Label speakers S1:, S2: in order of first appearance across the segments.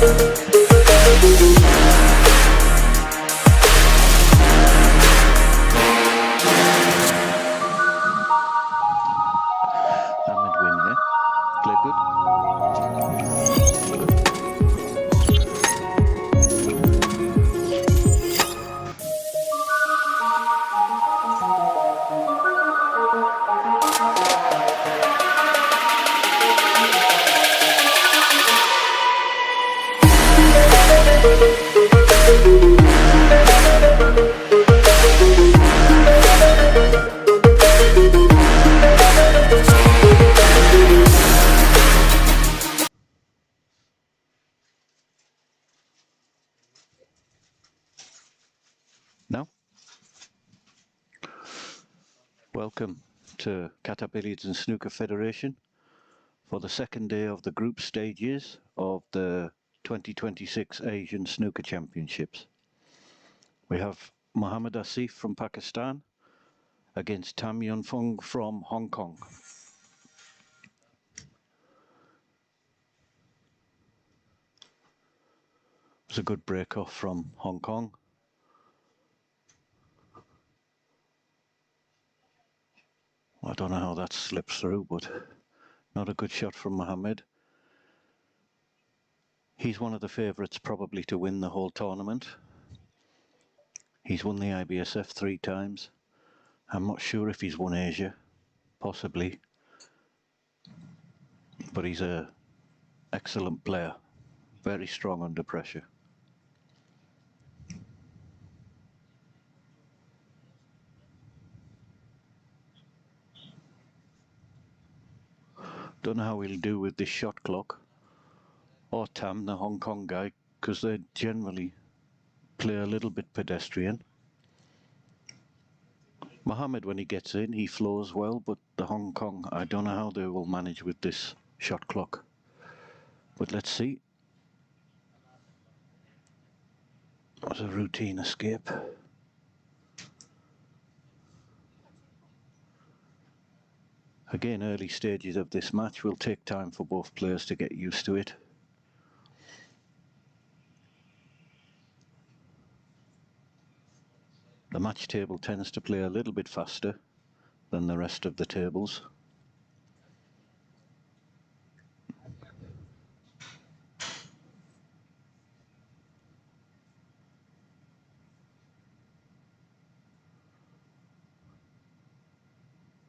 S1: Ahmed win, yeah? Play good? No? Welcome to Qatar Billiards and Snooker Federation for the second day of the group stages of the 2026 Asian Snooker Championships. We have Mohammad ASIF from Pakistan against FUNG from Hong Kong. It was a good break off from Hong Kong. I don't know how that slips through, but not a good shot from Mohammed. He's one of the favourites probably to win the whole tournament. He's won the IBSF 3 times. I'm not sure if he's won Asia, possibly. But he's an excellent player, very strong under pressure. Don't know how he'll do with this shot clock, or Tam, the Hong Kong guy, because they generally play a little bit pedestrian. Mohammed, when he gets in, he flows well, but the Hong Kong, I don't know how they will manage with this shot clock. But let's see. That was a routine escape. Again, early stages of this match will take time for both players to get used to it. The match table tends to play a little bit faster than the rest of the tables.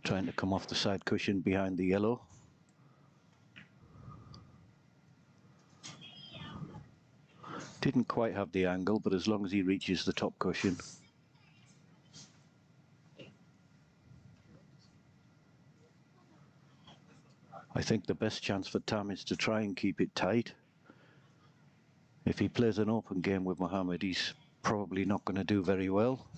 S1: Trying to come off the side cushion behind the yellow. Didn't quite have the angle, but as long as he reaches the top cushion. I think the best chance for Tam is to try and keep it tight. If he plays an open game with Mohammed, he's probably not going to do very well.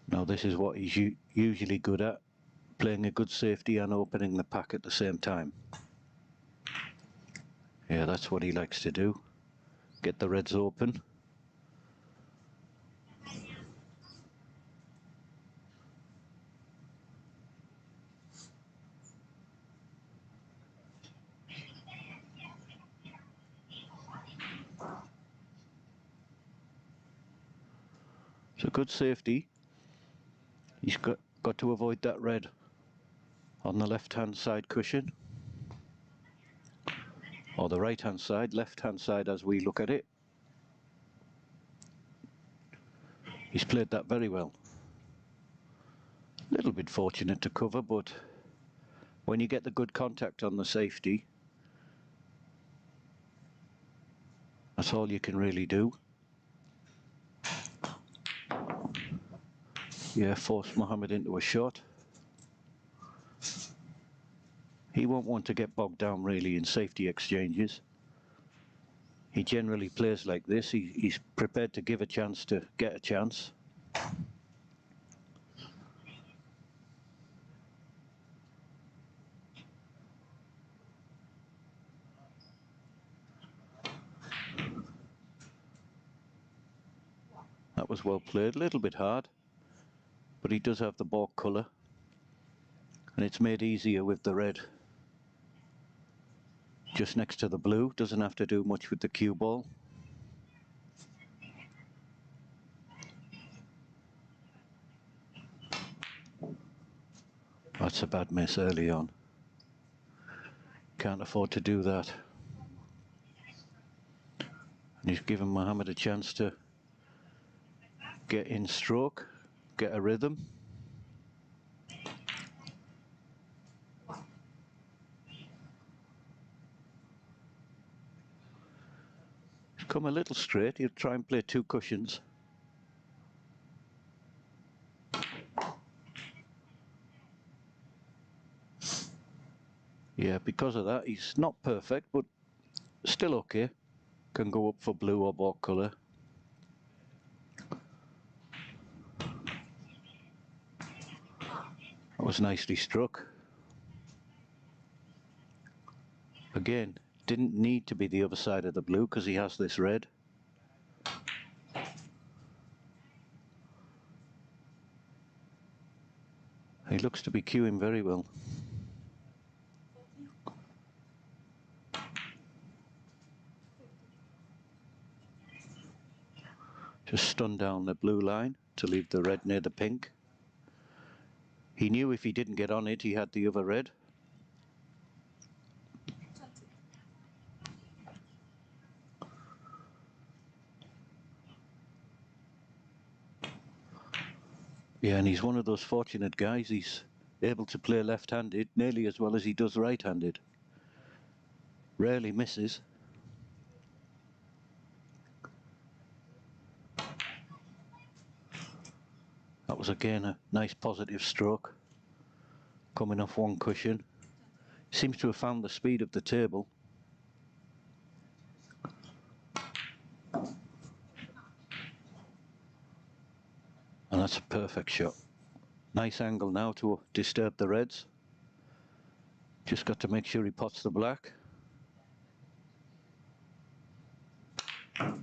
S1: Now this is what he's usually good at, playing a good safety and opening the pack at the same time. Yeah, that's what he likes to do. Get the reds open. It's a good safety. He's got to avoid that red on the left-hand side cushion. Or the right-hand side, left-hand side as we look at it. He's played that very well. A little bit fortunate to cover, but when you get the good contact on the safety, that's all you can really do. Yeah, force Mohammed into a shot. He won't want to get bogged down really in safety exchanges. He generally plays like this. He's prepared to give a chance to get a chance. That was well played, a little bit hard, but he does have the balk colour, and it's made easier with the red just next to the blue. Doesn't have to do much with the cue ball. That's a bad miss early on. Can't afford to do that. And he's given Mohammed a chance to get in stroke, get a rhythm. He's come a little straight. He'll try and play two cushions. Yeah, because of that, he's not perfect, but still okay. Can go up for blue or balk colour. That was nicely struck. Again, didn't need to be the other side of the blue because he has this red. He looks to be cueing very well. Just stun down the blue line to leave the red near the pink. He knew if he didn't get on it, he had the other red. Yeah, and he's one of those fortunate guys. He's able to play left-handed nearly as well as he does right-handed. Rarely misses. That was again a nice positive stroke. Coming off one cushion. Seems to have found the speed of the table. And that's a perfect shot. Nice angle now to disturb the reds. Just got to make sure he pots the black. That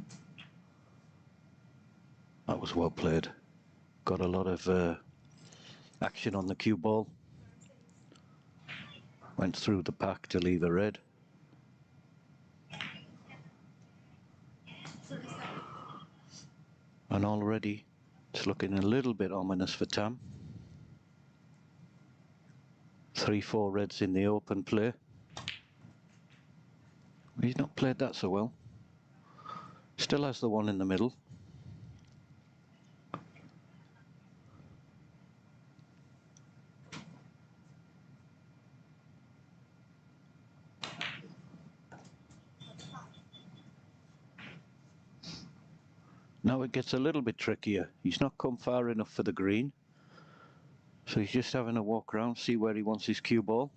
S1: was well played. Got a lot of action on the cue ball. Went through the pack to leave a red. And already it's looking a little bit ominous for Tam. 3-4 reds in the open play. He's not played that so well. Still has the one in the middle. Now it gets a little bit trickier. He's not come far enough for the green. So he's just having a walk around, see where he wants his cue ball.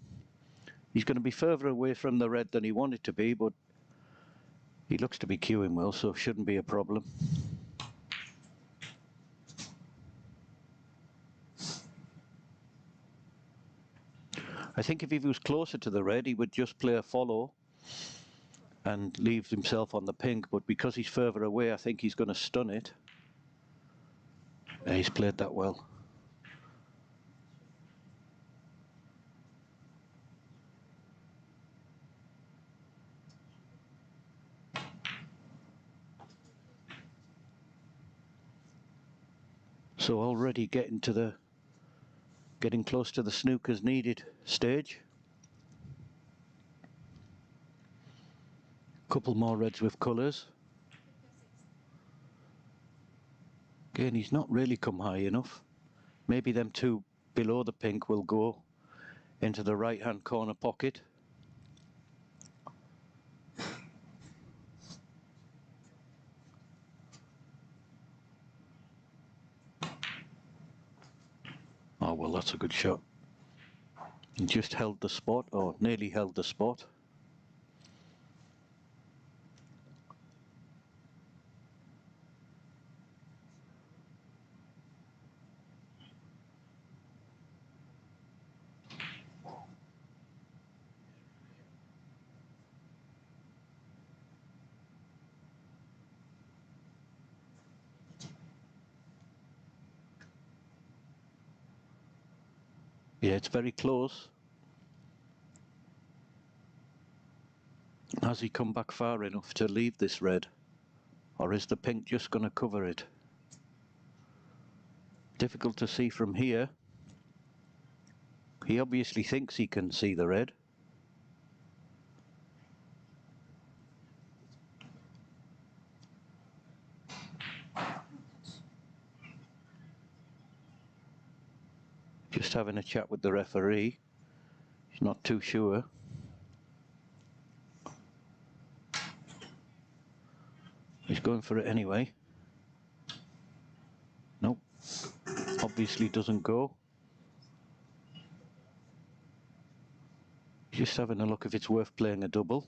S1: He's going to be further away from the red than he wanted to be, but he looks to be cueing well, so shouldn't be a problem. I think if he was closer to the red, he would just play a follow and leave himself on the pink, but because he's further away, I think he's going to stun it. He's played that well. So already getting close to the snookers needed stage. Couple more reds with colours. Again, he's not really come high enough. Maybe them two below the pink will go into the right hand corner pocket. Oh well, that's a good shot. He just held the spot, or nearly held the spot. Yeah, it's very close. Has he come back far enough to leave this red? Or is the pink just going to cover it? Difficult to see from here. He obviously thinks he can see the red. Just having a chat with the referee. He's not too sure. He's going for it anyway. Nope. Obviously doesn't go. Just having a look if it's worth playing a double.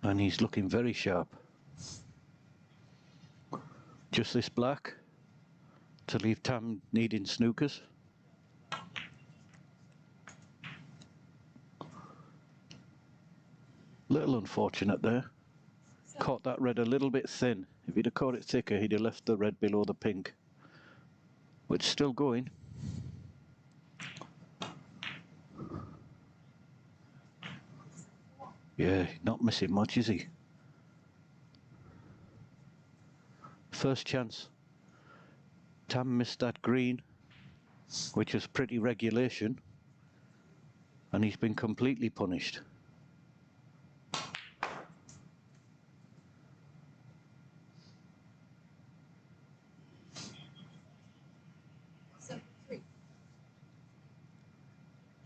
S1: And he's looking very sharp. Just this black to leave Tam needing snookers. Little unfortunate there. Caught that red a little bit thin. If he'd have caught it thicker, he'd have left the red below the pink. But it's still going. Yeah, not missing much, is he? First chance. Tam missed that green, which was pretty regulation, and he's been completely punished.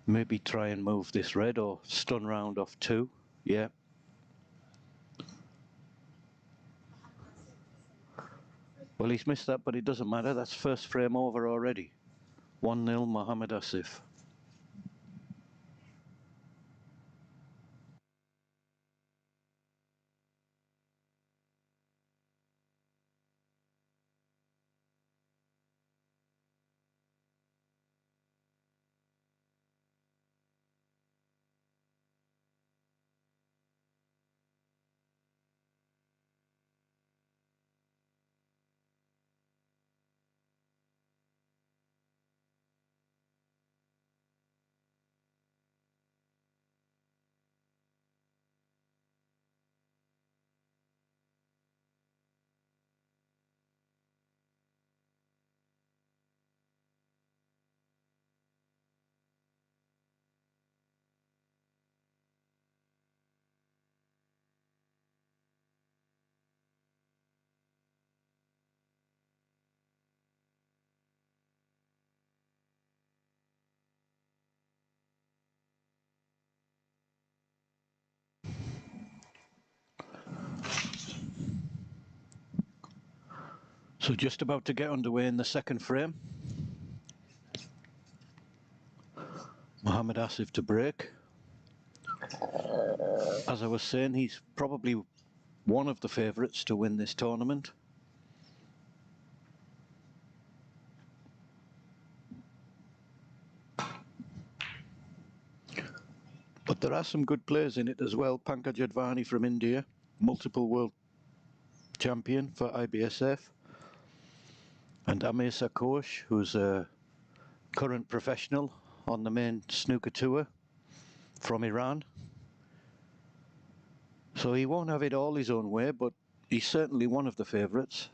S1: Maybe try and move this red or stun round off 2. Yeah. Well, he's missed that, but it doesn't matter. That's first frame over already. 1-0 Mohamed ASIF. So just about to get underway in the second frame. Mohamed ASIF to break. As I was saying, he's probably one of the favourites to win this tournament. But there are some good players in it as well. Pankaj Advani from India, multiple world champion for IBSF. And Amir Sakosh, who's a current professional on the main snooker tour from Iran. So he won't have it all his own way, but he's certainly one of the favourites.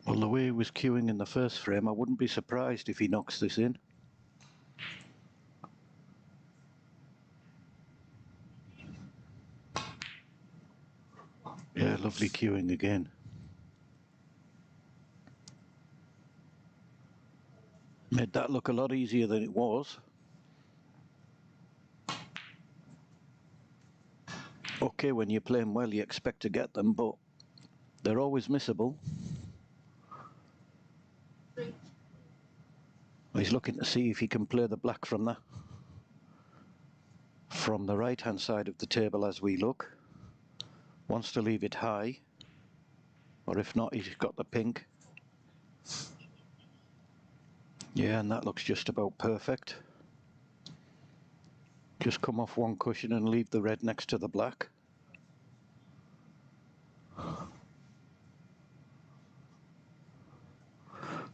S1: Well, the way he was queuing in the first frame, I wouldn't be surprised if he knocks this in. Yeah, lovely queuing again. Made that look a lot easier than it was. Okay, when you're playing well, you expect to get them, but they're always missable. He's looking to see if he can play the black from the right-hand side of the table as we look. Wants to leave it high. or if not, he's got the pink. Yeah, and that looks just about perfect. Just come off one cushion and leave the red next to the black. I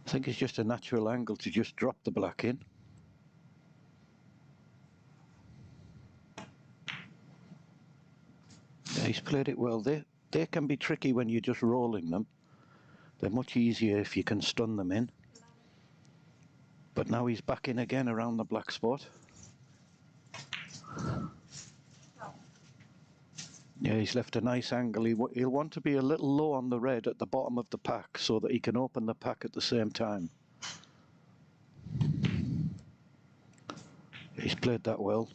S1: think it's just a natural angle to just drop the black in. Yeah, he's played it well. They can be tricky when you're just rolling them. They're much easier if you can stun them in. But now he's back in again around the black spot. Yeah, he's left a nice angle. He'll want to be a little low on the red at the bottom of the pack so that he can open the pack at the same time. He's played that well.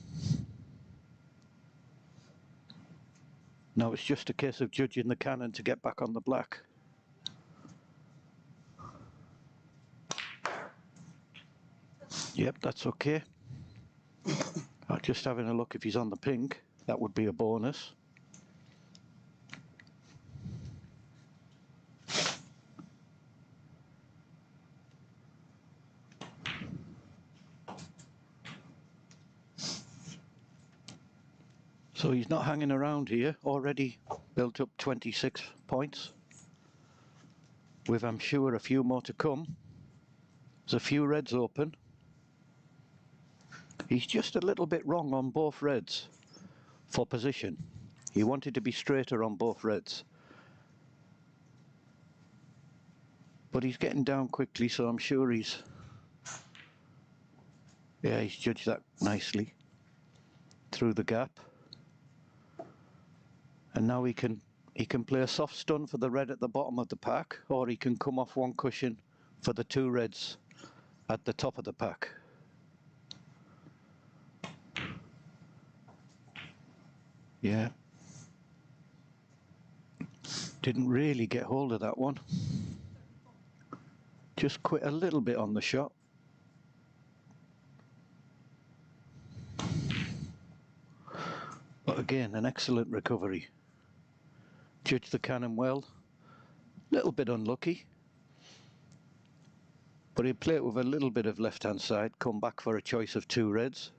S1: Now it's just a case of judging the cannon to get back on the black. Yep, that's okay. I'm just having a look if he's on the pink. That would be a bonus. So he's not hanging around here, already built up 26 points, with I'm sure a few more to come. There's a few reds open. He's just a little bit wrong on both reds for position. He wanted to be straighter on both reds. But he's getting down quickly, so I'm sure he's judged that nicely through the gap. And now he can play a soft stun for the red at the bottom of the pack, or he can come off one cushion for the two reds at the top of the pack. Yeah. Didn't really get hold of that one. Just quit a little bit on the shot. But again, an excellent recovery. Judged the cannon well. Little bit unlucky. But he'd play it with a little bit of left-hand side, come back for a choice of two reds.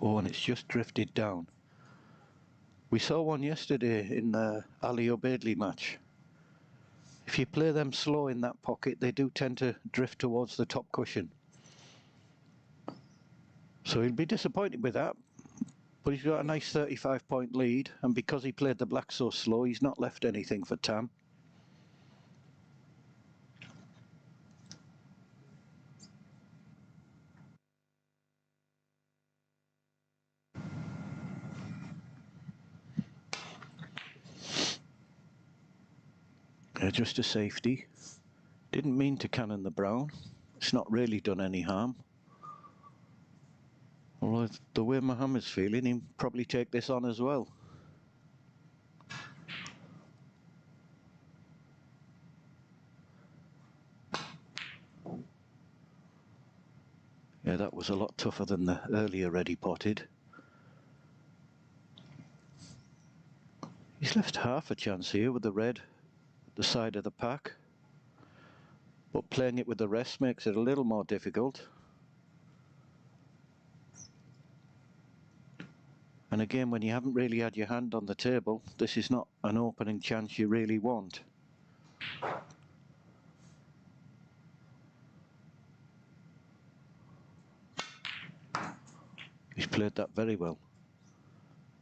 S1: Oh, and it's just drifted down. We saw one yesterday in the Ali Obeidly match. If you play them slow in that pocket, they do tend to drift towards the top cushion. So he'll be disappointed with that. But he's got a nice 35-point lead, and because he played the black so slow, he's not left anything for Tam. Just a safety. Didn't mean to cannon the brown. It's not really done any harm. Although the way Mohammed's feeling, he'll probably take this on as well. Yeah, that was a lot tougher than the earlier red he potted. He's left half a chance here with the red at the side of the pack. But playing it with the rest makes it a little more difficult. And again, when you haven't really had your hand on the table, this is not an opening chance you really want. He's played that very well.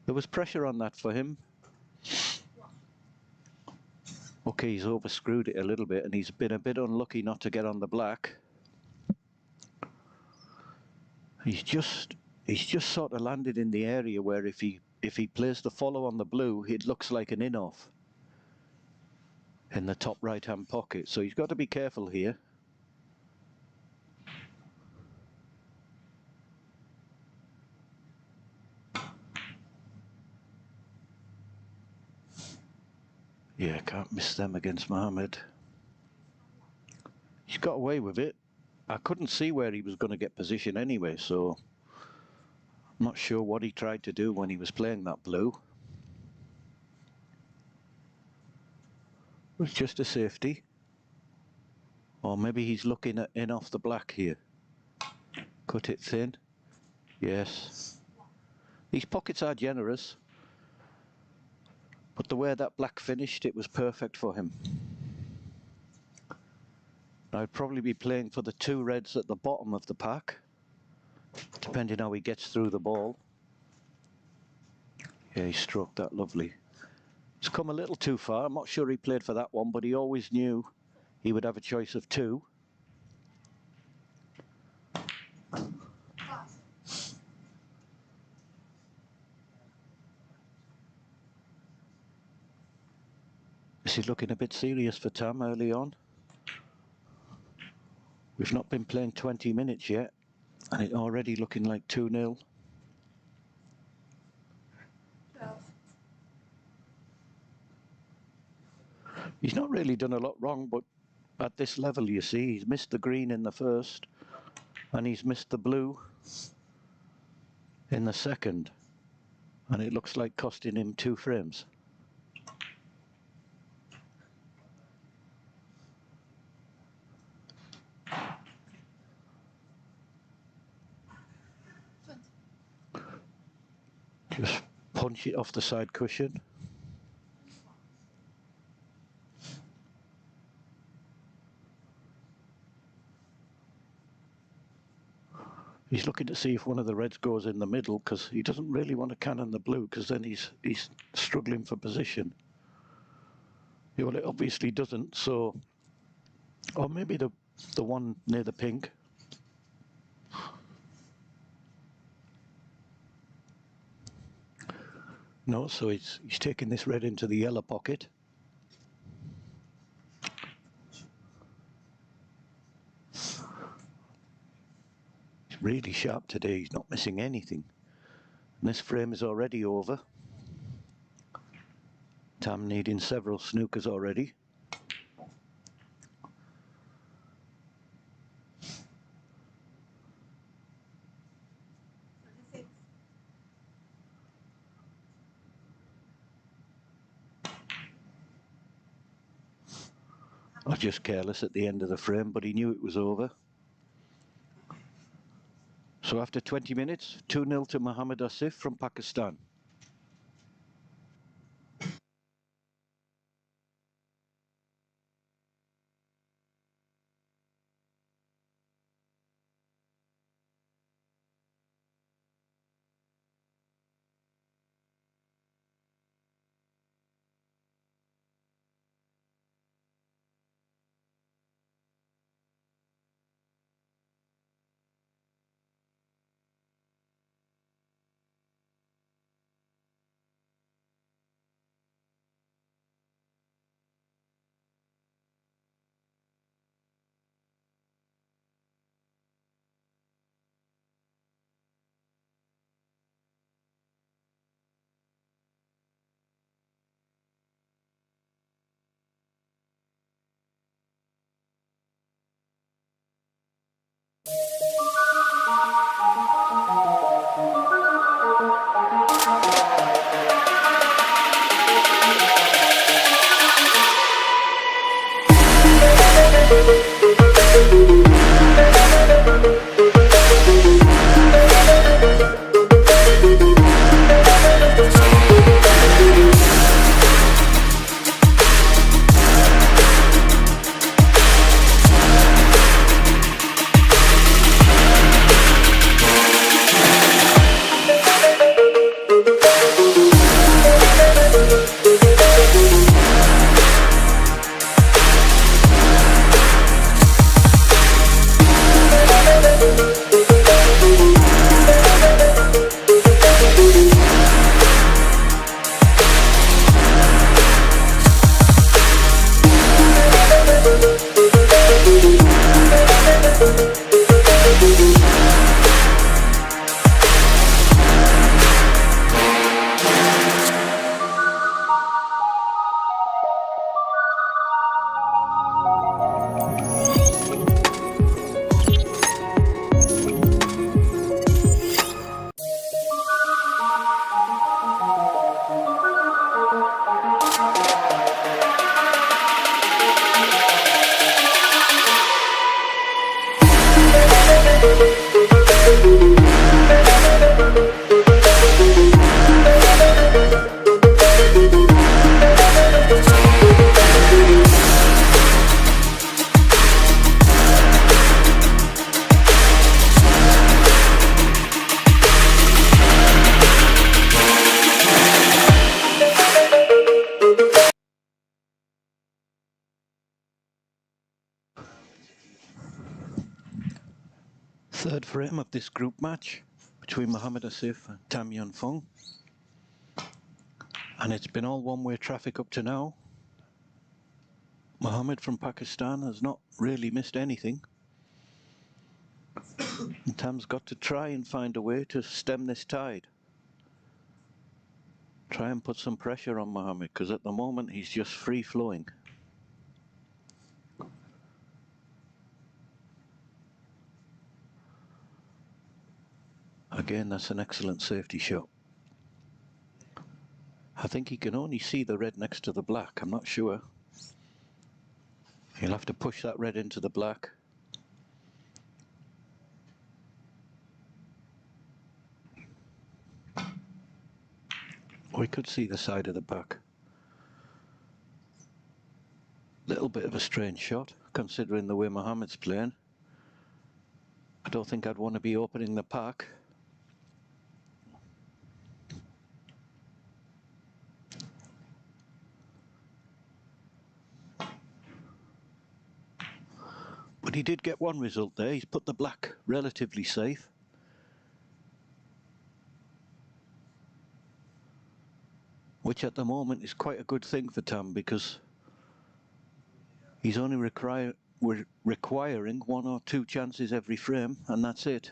S1: There was pressure on that for him. Okay, he's overscrewed it a little bit, and he's been a bit unlucky not to get on the black. He's just sort of landed in the area where if he plays the follow on the blue, it looks like an in-off in the top right-hand pocket. So he's got to be careful here. Yeah, can't miss them against Mohammed. He's got away with it. I couldn't see where he was going to get position anyway, so I'm not sure what he tried to do when he was playing that blue. It was just a safety. Or maybe he's looking at in off the black here. Cut it thin. Yes. These pockets are generous. But the way that black finished, it was perfect for him. I'd probably be playing for the two reds at the bottom of the pack, depending how he gets through the ball. Yeah, he stroked that lovely. It's come a little too far. I'm not sure he played for that one, but he always knew he would have a choice of two. This is looking a bit serious for Tam early on. We've not been playing 20 minutes yet, and it's already looking like 2-0. He's not really done a lot wrong, but at this level, you see, he's missed the green in the first, and he's missed the blue in the second, and it looks like costing him 2 frames. Just punch it off the side cushion. He's looking to see if one of the reds goes in the middle, because he doesn't really want to cannon the blue, because then he's struggling for position. Yeah, well, it obviously doesn't, so... Or maybe the one near the pink. No, so he's taking this red into the yellow pocket. He's really sharp today, he's not missing anything. And this frame is already over. Tam needing several snookers already. I was just careless at the end of the frame, but he knew it was over. So after 20 minutes, 2-0 to Mohammad ASIF from Pakistan. Third frame of this group match between Mohammed ASIF and Tam FUNG. And it's been all one-way traffic up to now. Mohammed from Pakistan has not really missed anything. And Tam's got to try and find a way to stem this tide. Try and put some pressure on Mohammed, because at the moment he's just free-flowing. Again, that's an excellent safety shot. I think he can only see the red next to the black, I'm not sure. He'll have to push that red into the black. We could see the side of the back. Little bit of a strange shot, considering the way Mohammed's playing. I don't think I'd want to be opening the pack. But he did get one result there. He's put the black relatively safe. Which at the moment is quite a good thing for Tam, because he's only requiring one or two chances every frame, and that's it.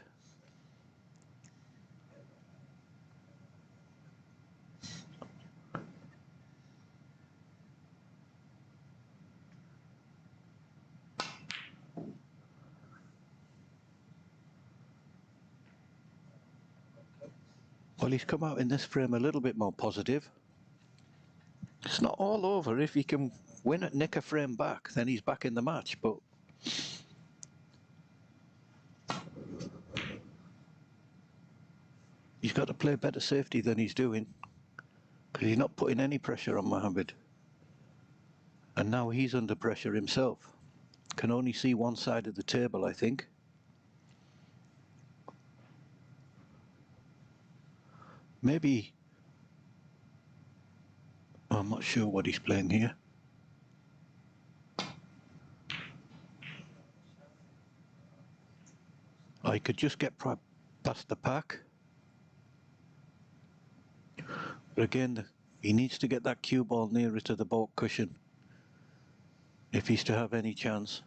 S1: Well, he's come out in this frame a little bit more positive. It's not all over. If he can win it, nick a frame back, then he's back in the match, but he's got to play better safety than he's doing, because he's not putting any pressure on Mohammed. And now he's under pressure himself. Can only see one side of the table, I think. Maybe, I'm not sure what he's playing here. I could just get past the pack. But again, he needs to get that cue ball nearer to the baulk cushion if he's to have any chance.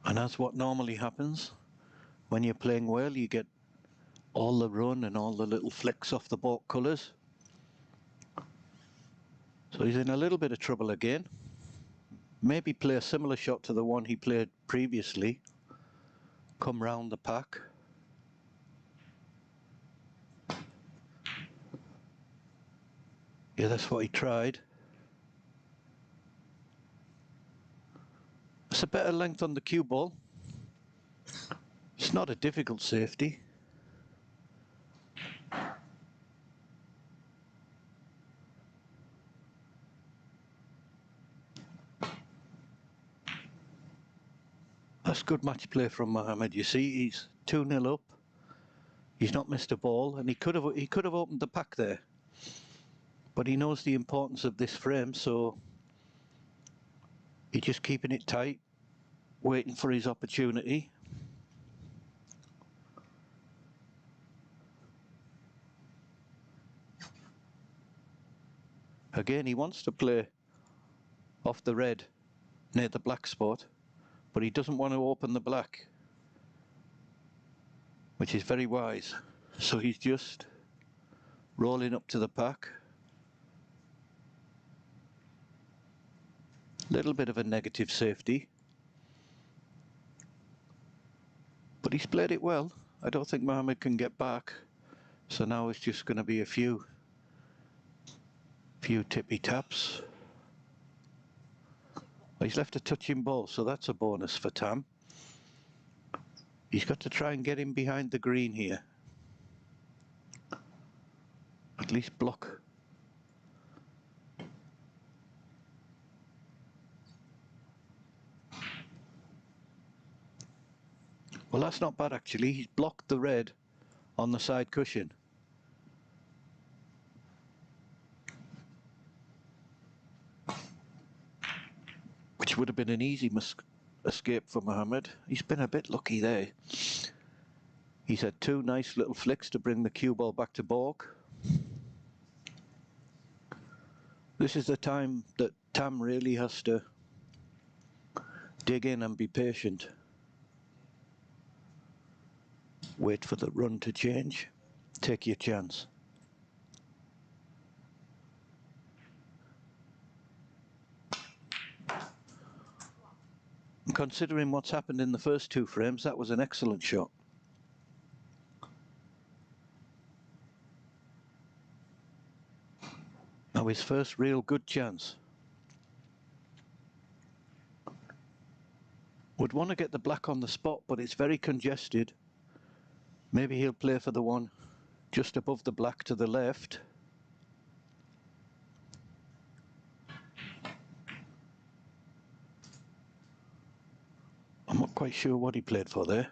S1: And that's what normally happens. When you're playing well, you get all the run and all the little flicks off the baulk colours. So he's in a little bit of trouble again. Maybe play a similar shot to the one he played previously. Come round the pack. Yeah, that's what he tried. It's a better length on the cue ball. It's not a difficult safety. That's good match play from Mohammed. You see, he's 2-0 up. He's not missed a ball, and he could have opened the pack there. But he knows the importance of this frame, so he's just keeping it tight, waiting for his opportunity. Again, he wants to play off the red near the black spot, but he doesn't want to open the black, which is very wise. So he's just rolling up to the pack. Little bit of a negative safety, but he's played it well. I don't think Mohammed can get back, so now it's just going to be a few tippy taps. Well, he's left a touching ball, so that's a bonus for Tam. He's got to try and get him behind the green here. At least block. Well, that's not bad actually. He's blocked the red on the side cushion. which would have been an easy escape for Mohammed. He's been a bit lucky there. He's had two nice little flicks to bring the cue ball back to Borg. This is the time that Tam really has to dig in and be patient. Wait for the run to change. Take your chance. And considering what's happened in the first two frames, that was an excellent shot. Now his first real good chance. Would want to get the black on the spot, but it's very congested. Maybe he'll play for the one just above the black to the left. I'm not quite sure what he played for there.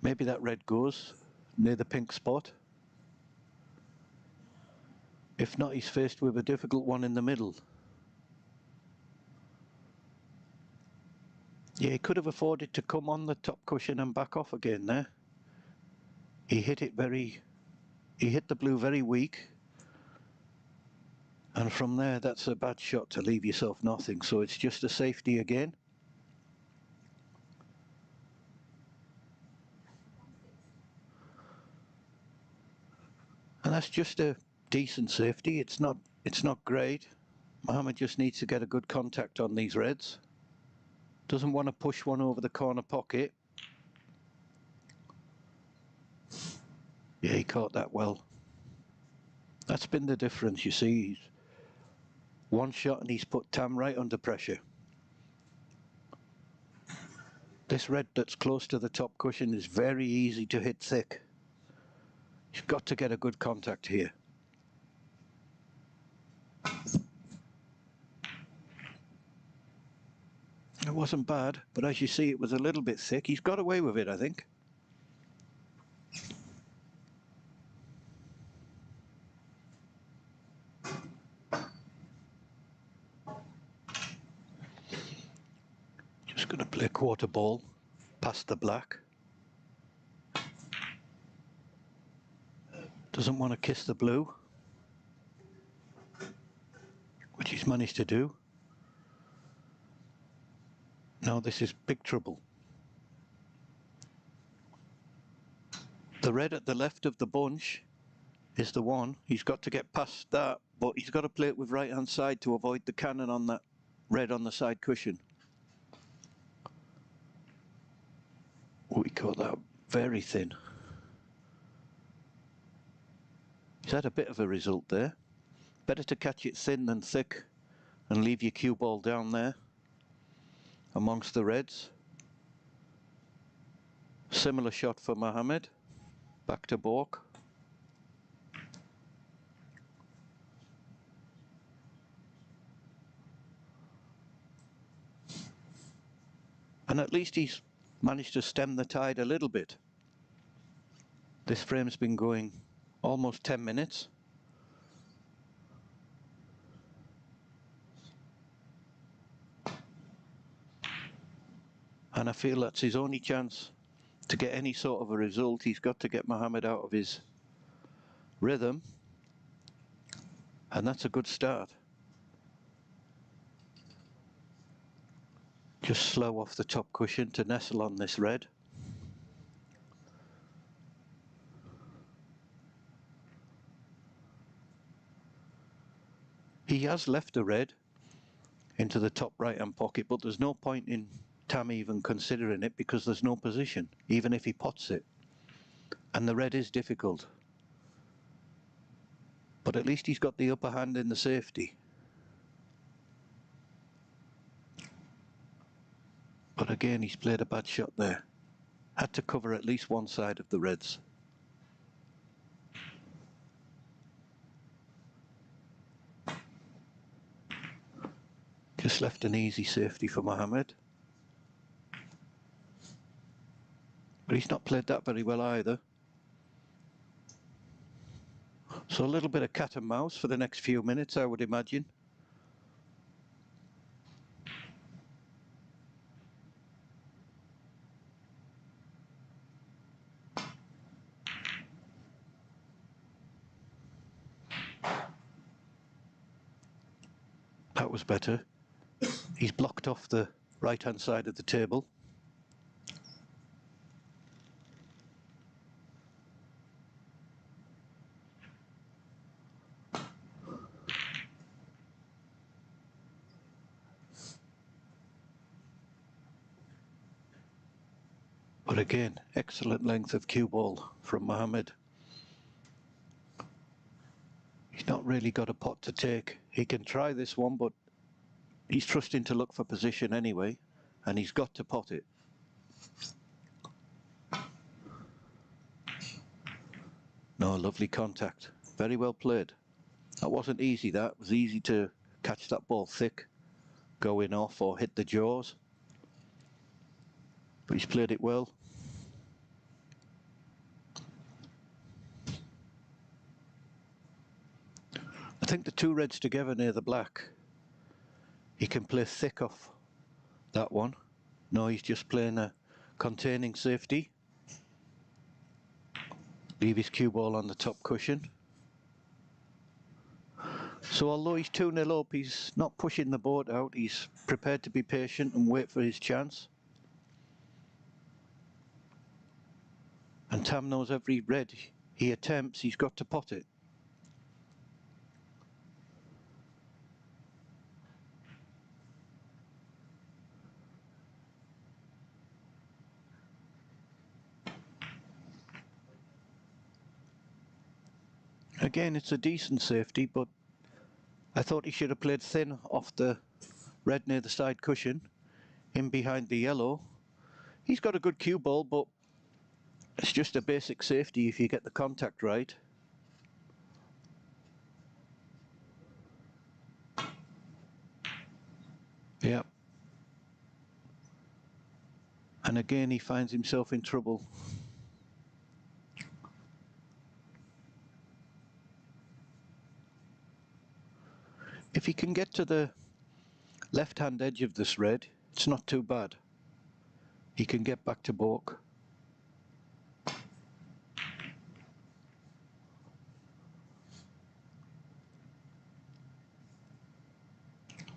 S1: Maybe that red goes near the pink spot. If not, he's faced with a difficult one in the middle. Yeah, he could have afforded to come on the top cushion and back off again there. He hit the blue very weak. And from there, that's a bad shot to leave yourself nothing. So it's just a safety again. And that's just a decent safety. It's not great. Mohammed just needs to get a good contact on these reds. Doesn't want to push one over the corner pocket. Yeah, he caught that well. That's been the difference, you see. He's one shot and he's put Tam right under pressure. This red that's close to the top cushion is very easy to hit thick. He's got to get a good contact here. It wasn't bad, but as you see, it was a little bit thick. He's got away with it, I think. Just going to play quarter ball past the black. Doesn't want to kiss the blue, which he's managed to do. Now this is big trouble. The red at the left of the bunch is the one. He's got to get past that, but he's got to play it with right hand side to avoid the cannon on that red on the side cushion. Oh, he caught that very thin. He's had a bit of a result there. Better to catch it thin than thick and leave your cue ball down there amongst the reds. Similar shot for Mohammed. Back to Borg. And at least he's managed to stem the tide a little bit. This frame's been going almost 10 minutes. And I feel that's his only chance to get any sort of a result. He's got to get Mohammed out of his rhythm. And that's a good start. Just slow off the top cushion to nestle on this red. He has left the red into the top right hand pocket, but there's no point in Tam even considering it because there's no position, even if he pots it. And the red is difficult. But at least he's got the upper hand in the safety. But again, he's played a bad shot there. Had to cover at least one side of the reds. Just left an easy safety for Mohammed. But he's not played that very well either. So a little bit of cat and mouse for the next few minutes, I would imagine. That was better. He's blocked off the right-hand side of the table. But again, excellent length of cue ball from Mohammed. He's not really got a pot to take. He can try this one, but he's trusting to look for position anyway, and he's got to pot it. No, lovely contact. Very well played. That wasn't easy, that. It was easy to catch that ball thick, go in off or hit the jaws. But he's played it well. I think the two reds together near the black, he can play thick off that one. No, he's just playing a containing safety. Leave his cue ball on the top cushion. So although he's 2-0 up, he's not pushing the board out. He's prepared to be patient and wait for his chance. And Tam knows every red he attempts, he's got to pot it. Again, it's a decent safety, but I thought he should have played thin off the red near the side cushion, in behind the yellow. He's got a good cue ball, but it's just a basic safety if you get the contact right. Yeah. And again, he finds himself in trouble. If he can get to the left-hand edge of this red, it's not too bad. He can get back to balk.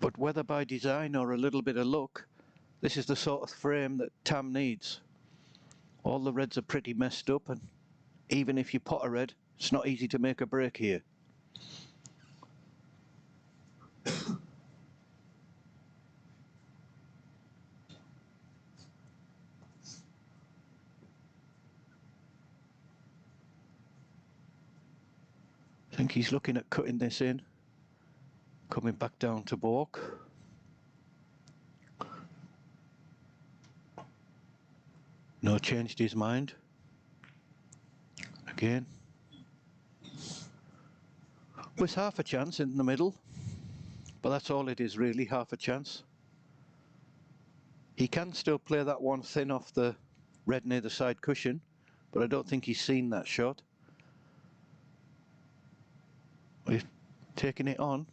S1: But whether by design or a little bit of luck, this is the sort of frame that Tam needs. All the reds are pretty messed up, and even if you pot a red, it's not easy to make a break here. I think he's looking at cutting this in, coming back down to balk. No, changed his mind. Again. With half a chance in the middle, but that's all it is really, half a chance. He can still play that one thin off the red near the side cushion, but I don't think he's seen that shot. We've taken it on.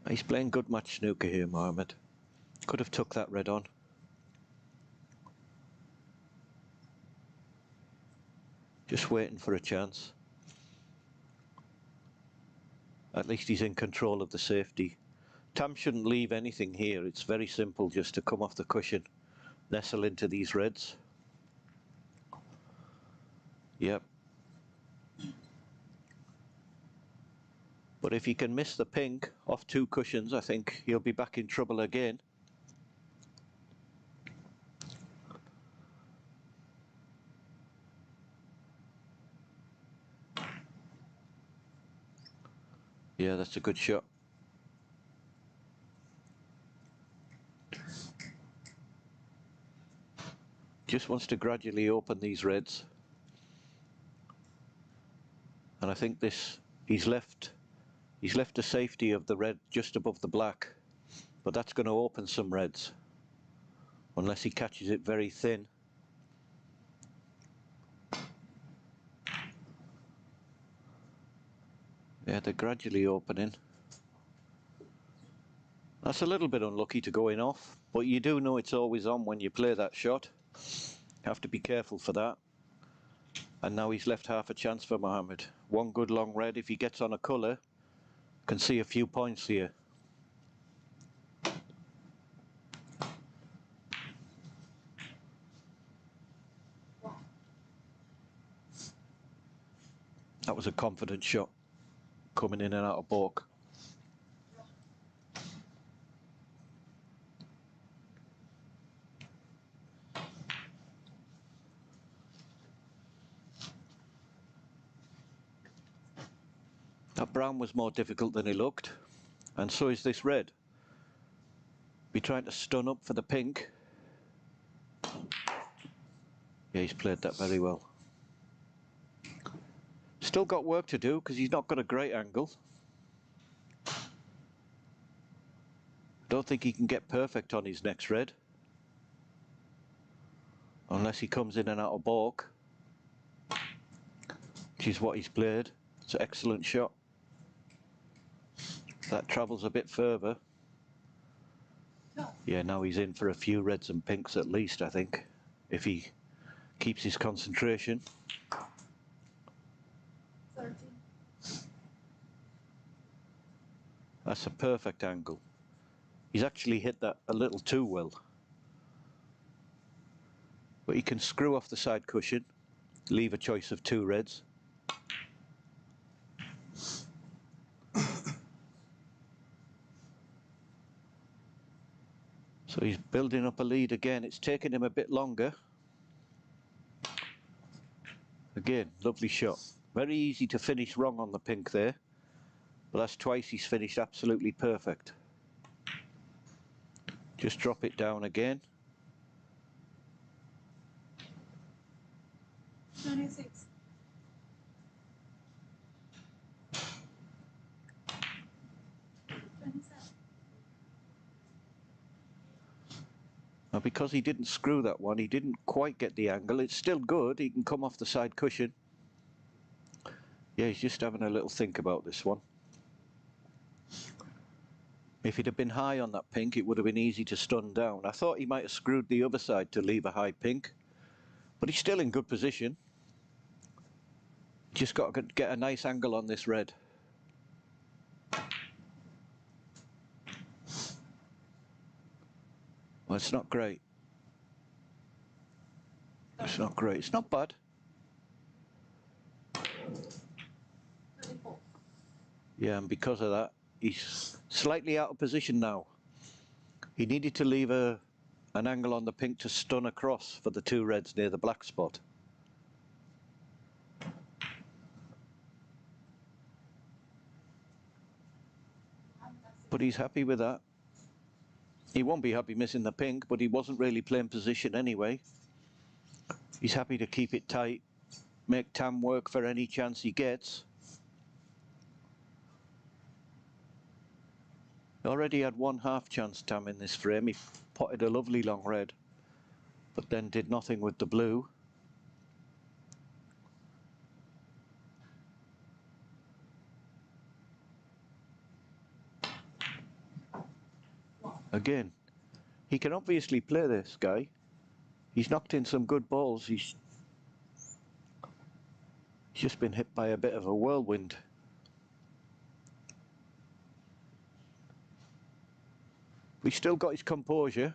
S1: He's playing good match snooker here, Mohammed. Could have took that red on. Just waiting for a chance. At least he's in control of the safety. Tam shouldn't leave anything here. It's very simple just to come off the cushion, nestle into these reds. Yep. But if he can miss the pink off two cushions, I think he'll be back in trouble again. Yeah, that's a good shot. Just wants to gradually open these reds. And I think this, he's left a safety of the red just above the black. But that's going to open some reds. Unless he catches it very thin. Yeah, they're gradually opening. That's a little bit unlucky to go in off, but you do know it's always on when you play that shot. Have to be careful for that. And now he's left half a chance for Mohammed. One good long red. If he gets on a colour, can see a few points here. That was a confident shot, coming in and out of baulk. That brown was more difficult than he looked, and so is this red. Be trying to stun up for the pink. Yeah, he's played that very well. Still got work to do because he's not got a great angle. Don't think he can get perfect on his next red, unless he comes in and out of baulk, which is what he's played. It's an excellent shot. That travels a bit further. Yeah, now he's in for a few reds and pinks at least, I think, if he keeps his concentration.
S2: 13.
S1: That's a perfect angle. He's actually hit that a little too well. But he can screw off the side cushion, leave a choice of 2 reds. So he's building up a lead again. It's taken him a bit longer. Again, lovely shot. Very easy to finish wrong on the pink there. But that's twice he's finished absolutely perfect. Just drop it down again.
S2: 26.
S1: Now because he didn't screw that one, he didn't quite get the angle. It's still good, he can come off the side cushion. Yeah, he's just having a little think about this one. If he'd have been high on that pink, it would have been easy to stun down. I thought he might have screwed the other side to leave a high pink, but he's still in good position. Just got to get a nice angle on this red. Well, it's not great. It's not great. It's not bad.
S2: 34.
S1: Yeah, and because of that, he's slightly out of position now. He needed to leave an angle on the pink to stun across for the 2 reds near the black spot. But he's happy with that. He won't be happy missing the pink, but he wasn't really playing position anyway. He's happy to keep it tight, make Tam work for any chance he gets. Already had 1/2 chance, Tam, in this frame. He potted a lovely long red, but then did nothing with the blue. Again, he can obviously play this guy. He's knocked in some good balls. He's just been hit by a bit of a whirlwind. He's still got his composure.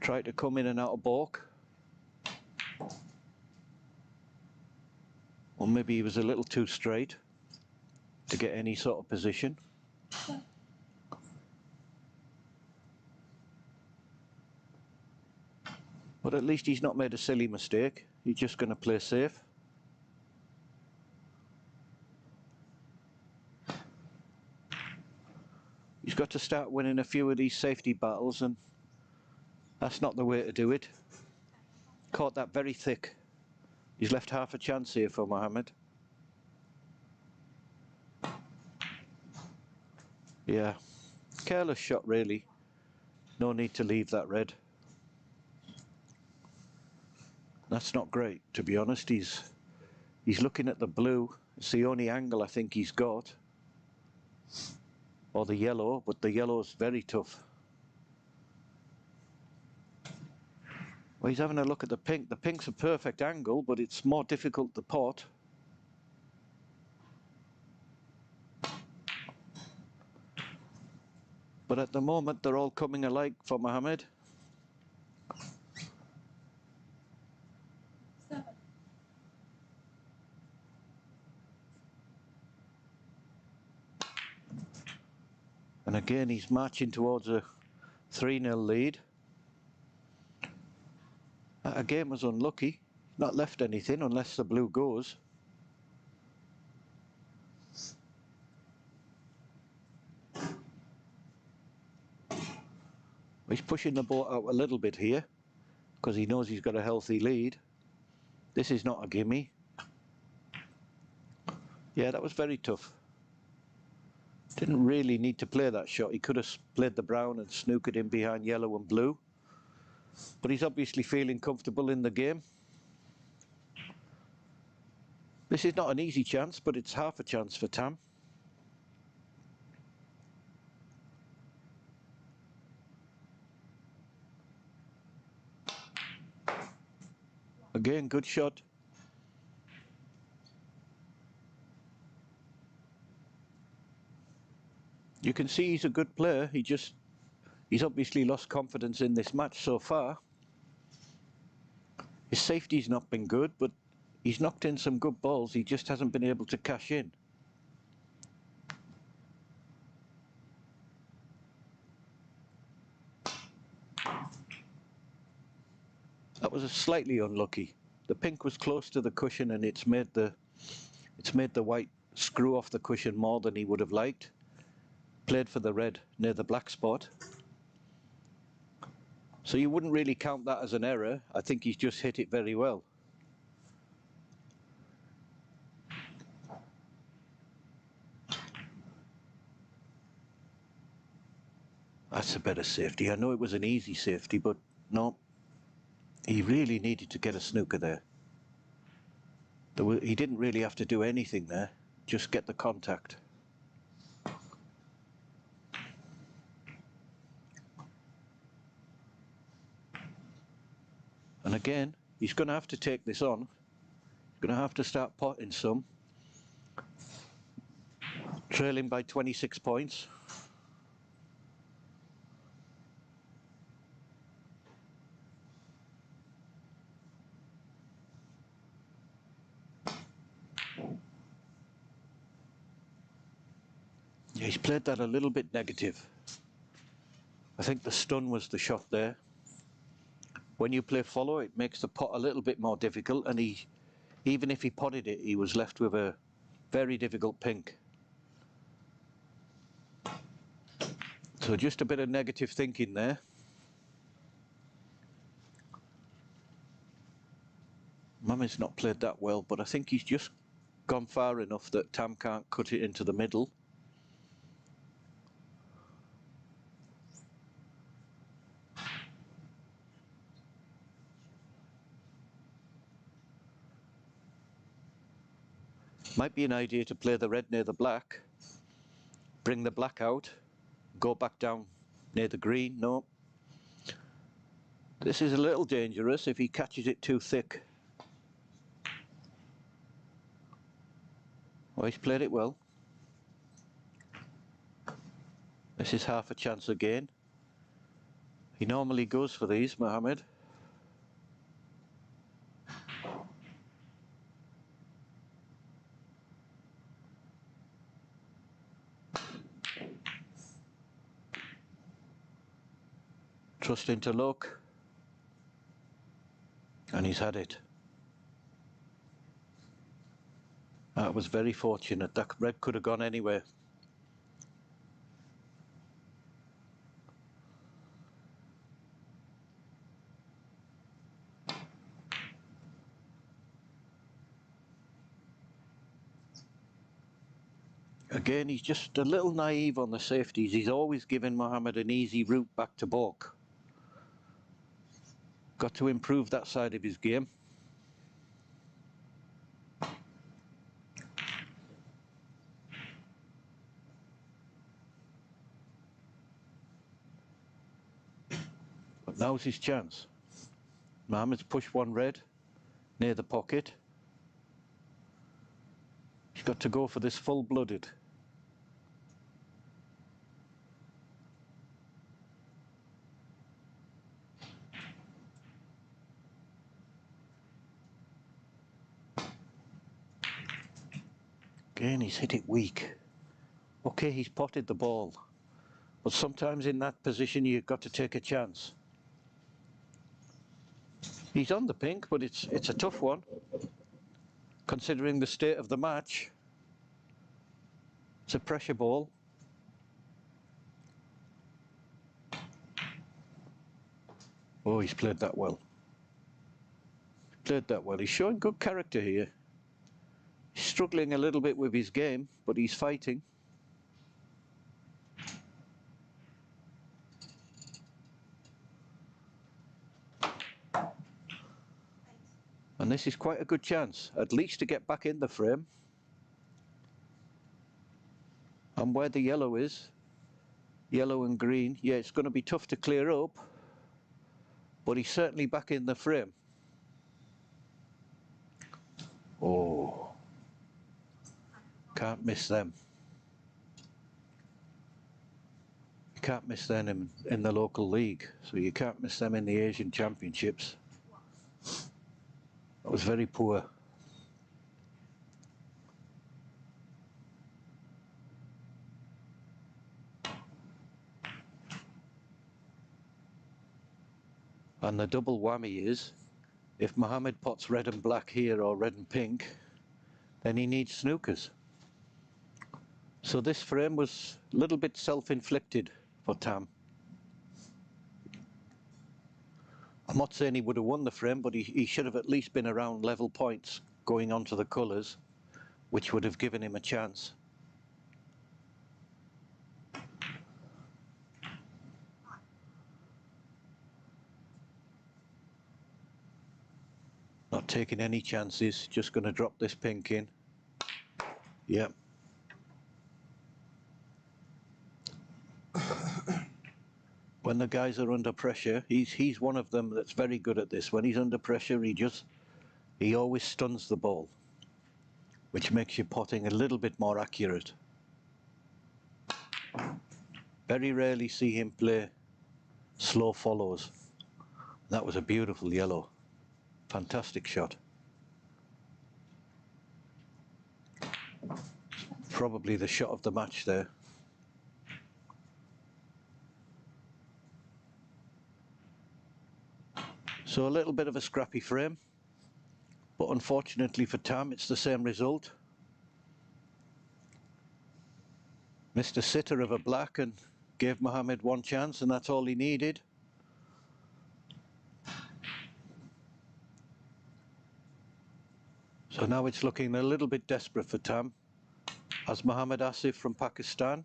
S1: Tried to come in and out of baulk. Or maybe he was a little too straight to get any sort of position. But at least he's not made a silly mistake. He's just going to play safe. He's got to start winning a few of these safety battles, and that's not the way to do it. Caught that very thick. He's left half a chance here for Mohammed. Yeah, careless shot really. No need to leave that red. That's not great, to be honest. He's looking at the blue It's the only angle I think he's got. Or the yellow, but the yellow's very tough. Well, he's having a look at the pink. The pink's a perfect angle, but it's more difficult to pot. But at the moment, they're all coming alike for Mohammed.
S2: 7.
S1: And again, he's marching towards a 3-0 lead. That game was unlucky. Not left anything unless the blue goes. He's pushing the boat out a little bit here because he knows he's got a healthy lead. This is not a gimme. Yeah, that was very tough. Didn't really need to play that shot. He could have played the brown and snookered in behind yellow and blue. But he's obviously feeling comfortable in the game. This is not an easy chance, but it's half a chance for Tam. Again, good shot. You can see he's a good player. He's obviously lost confidence in this match so far. His safety's not been good, but he's knocked in some good balls. He just hasn't been able to cash in. That was slightly unlucky. The pink was close to the cushion and it's made the white screw off the cushion more than he would have liked. Played for the red near the black spot. So you wouldn't really count that as an error. I think he's just hit it very well. That's a better safety. I know it was an easy safety, but no. He really needed to get a snooker there. He didn't really have to do anything there. Just get the contact. And again, he's going to have to take this on. He's going to have to start potting some. Trailing by 26 points. Yeah, he's played that a little bit negative. I think the stun was the shot there. When you play follow, it makes the pot a little bit more difficult, and even if he potted it, he was left with a very difficult pink. So just a bit of negative thinking there. Mohammed's not played that well, but I think he's just gone far enough that Tam can't cut it into the middle. Might be an idea to play the red near the black, bring the black out, go back down near the green. No. This is a little dangerous if he catches it too thick. Well, he's played it well. This is half a chance again. He normally goes for these, Mohammed. Trusting to luck. And he's had it. That was very fortunate. That red could have gone anywhere. Again, he's just a little naive on the safeties. He's always given Mohammed an easy route back to balk. Got to improve that side of his game. Now's his chance. Mohamed's pushed one red near the pocket. He's got to go for this full-blooded. Again, he's hit it weak. Okay, he's potted the ball. But sometimes in that position, you've got to take a chance. He's on the pink, but it's a tough one, considering the state of the match. It's a pressure ball. Oh, he's played that well. Played that well. He's showing good character here. He's struggling a little bit with his game, but he's fighting. And this is quite a good chance, at least to get back in the frame. And where the yellow is, yellow and green, yeah, it's going to be tough to clear up, but he's certainly back in the frame. Oh, can't miss them. You can't miss them in the local league, so you can't miss them in the Asian Championships. That was very poor. And the double whammy is, if Mohamed pots red and black here or red and pink, then he needs snookers. So this frame was a little bit self-inflicted for Tam. I'm not saying he would have won the frame, but he should have at least been around level points going on to the colours, which would have given him a chance. Not taking any chances, just going to drop this pink in. Yep. When the guys are under pressure, he's one of them that's very good at this. When he's under pressure, he always stuns the ball, which makes your potting a little bit more accurate. Very rarely see him play slow follows. That was a beautiful yellow. Fantastic shot. Probably the shot of the match there. So a little bit of a scrappy frame, but unfortunately for Tam, it's the same result. Missed a sitter of a black and gave Mohamed one chance, and that's all he needed. So now it's looking a little bit desperate for Tam, as Mohamed ASIF from Pakistan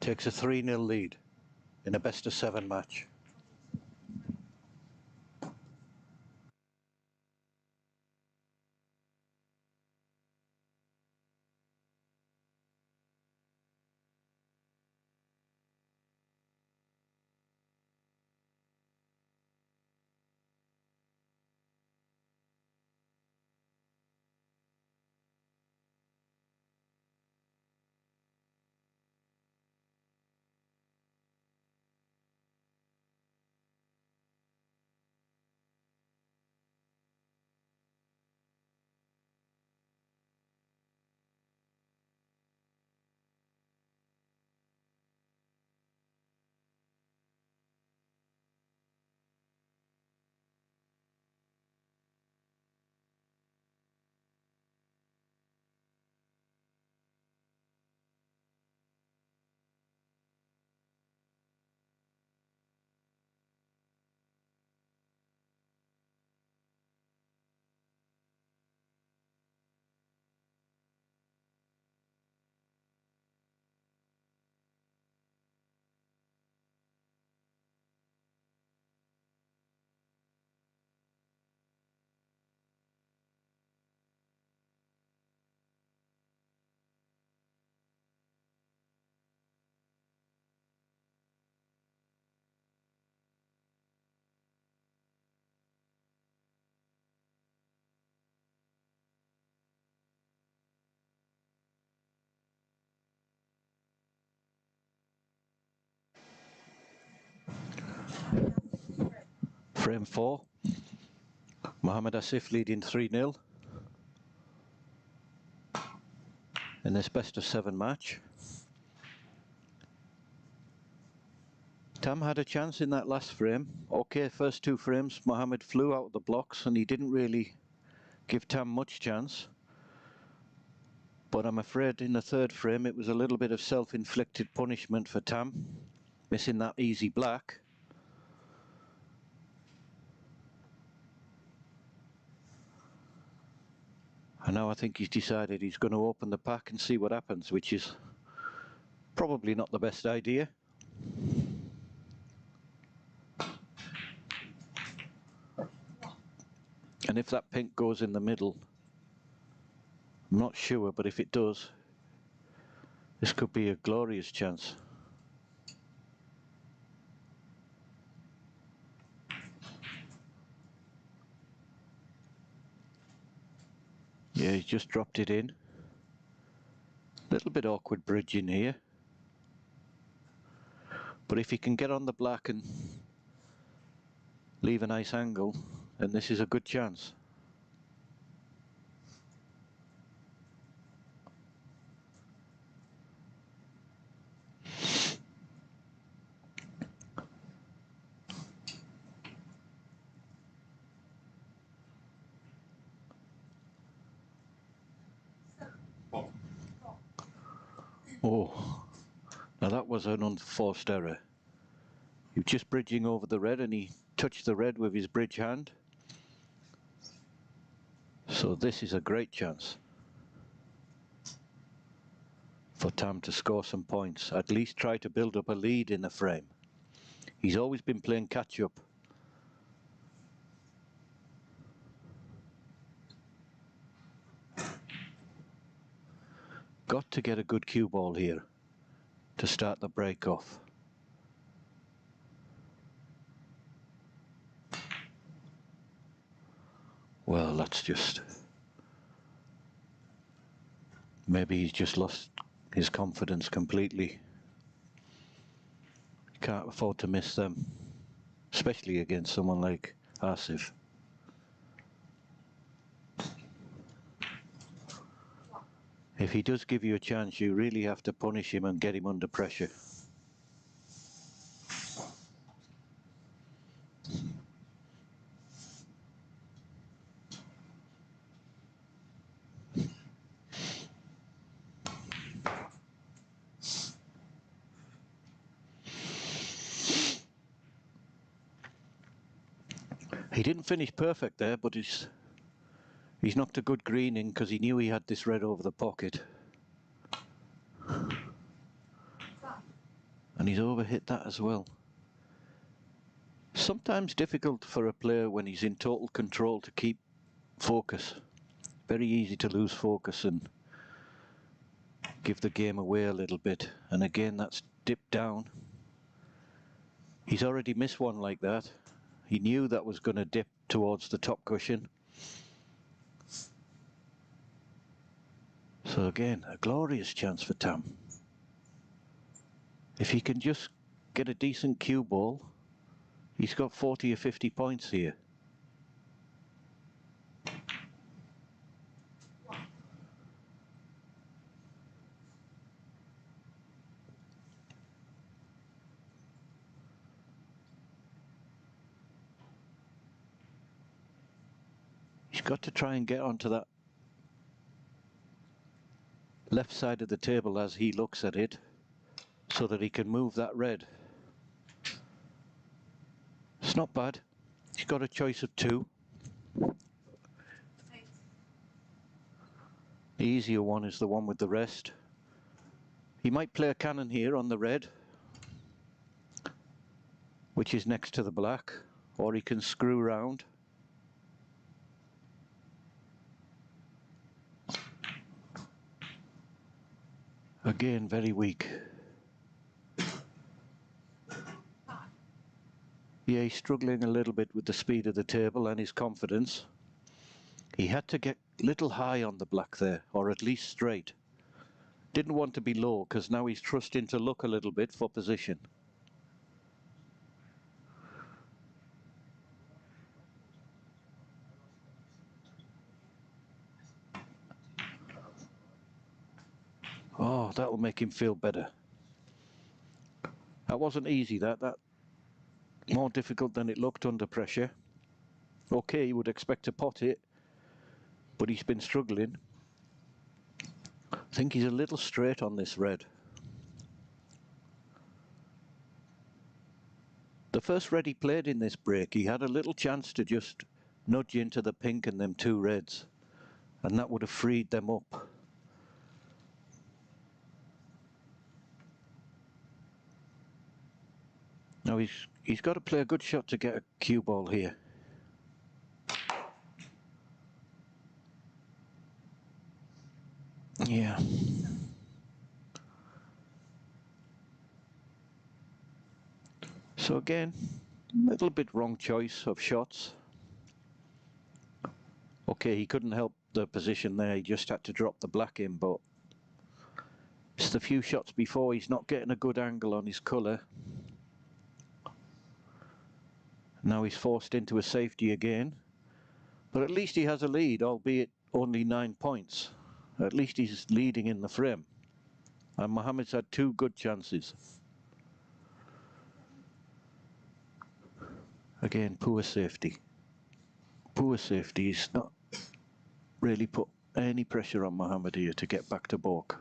S1: takes a 3-0 lead in a best-of-7 match. Frame 4. Mohamed ASIF leading 3-0 in this best of 7 match. Tam had a chance in that last frame. Okay, first 2 frames, Mohamed flew out of the blocks and he didn't really give Tam much chance. But I'm afraid in the 3rd frame it was a little bit of self-inflicted punishment for Tam, missing that easy black. And now I think he's decided he's going to open the pack and see what happens, which is probably not the best idea. And if that pink goes in the middle, I'm not sure, but if it does, this could be a glorious chance. Yeah, he's just dropped it in. Little bit awkward bridging here. But if he can get on the black and leave a nice angle, then this is a good chance. Oh, now that was an unforced error. He was just bridging over the red and he touched the red with his bridge hand. So this is a great chance for Tam to score some points, at least try to build up a lead in the frame. He's always been playing catch-up. Got to get a good cue ball here to start the break off. Well, that's just... maybe he's just lost his confidence completely. He can't afford to miss them, especially against someone like ASIF. If he does give you a chance, you really have to punish him and get him under pressure. He didn't finish perfect there, but he's knocked a good green in because he knew he had this red over the pocket. And he's overhit that as well. Sometimes difficult for a player when he's in total control to keep focus. Very easy to lose focus and give the game away a little bit. And again, that's dipped down. He's already missed one like that. He knew that was going to dip towards the top cushion. So again, a glorious chance for Tam. If he can just get a decent cue ball, he's got 40 or 50 points here. He's got to try and get onto that left side of the table as he looks at it, so that he can move that red. It's not bad. He's got a choice of 2. The easier one is the one with the rest. He might play a cannon here on the red, which is next to the black, or he can screw round. Again, very weak. Yeah, he's struggling a little bit with the speed of the table and his confidence. He had to get a little high on the black there, or at least straight. Didn't want to be low, because now he's trusting to look a little bit for position. Oh, that'll make him feel better. That wasn't easy, that more difficult than it looked under pressure. Okay, you would expect to pot it, but he's been struggling. I think he's a little straight on this red. The first red he played in this break, he had a little chance to just nudge into the pink and them two reds, and that would have freed them up. Now he's got to play a good shot to get a cue ball here. Yeah. So again, a little bit wrong choice of shots. Okay, he couldn't help the position there, he just had to drop the black in, but it's the few shots before, he's not getting a good angle on his colour. Now he's forced into a safety again, but at least he has a lead, albeit only 9 points. At least he's leading in the frame. And Mohammed's had two good chances. Again, poor safety. Poor safety. He's not really put any pressure on Mohammed here to get back to balk.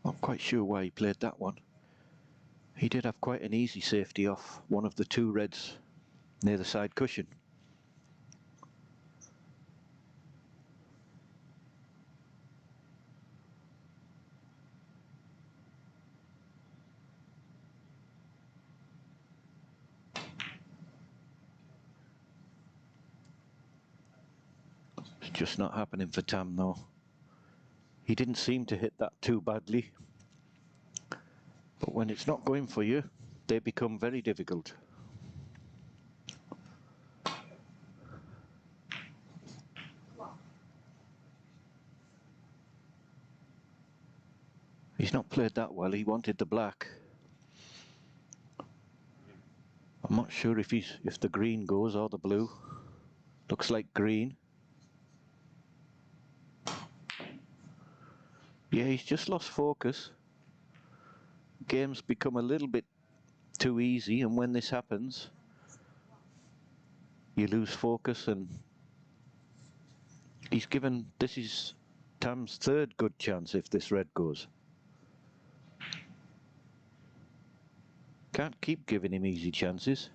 S1: Not quite sure why he played that one. He did have quite an easy safety off one of the two reds near the side cushion. It's just not happening for Tam though. He didn't seem to hit that too badly. But when it's not going for you, they become very difficult. He's not played that well, he wanted the black. I'm not sure if the green goes or the blue. Looks like green. Yeah, he's just lost focus. Games become a little bit too easy, and when this happens, you lose focus, and this is Tam's third good chance if this red goes. Can't keep giving him easy chances.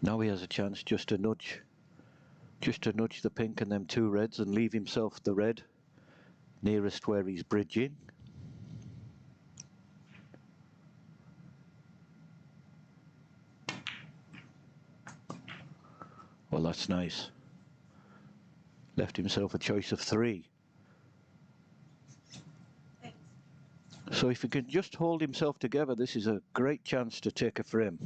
S1: Now he has a chance just to nudge the pink and them two reds and leave himself the red nearest where he's bridging. Well, that's nice. Left himself a choice of 3.
S2: Thanks.
S1: So if he can just hold himself together, this is a great chance to take a frame.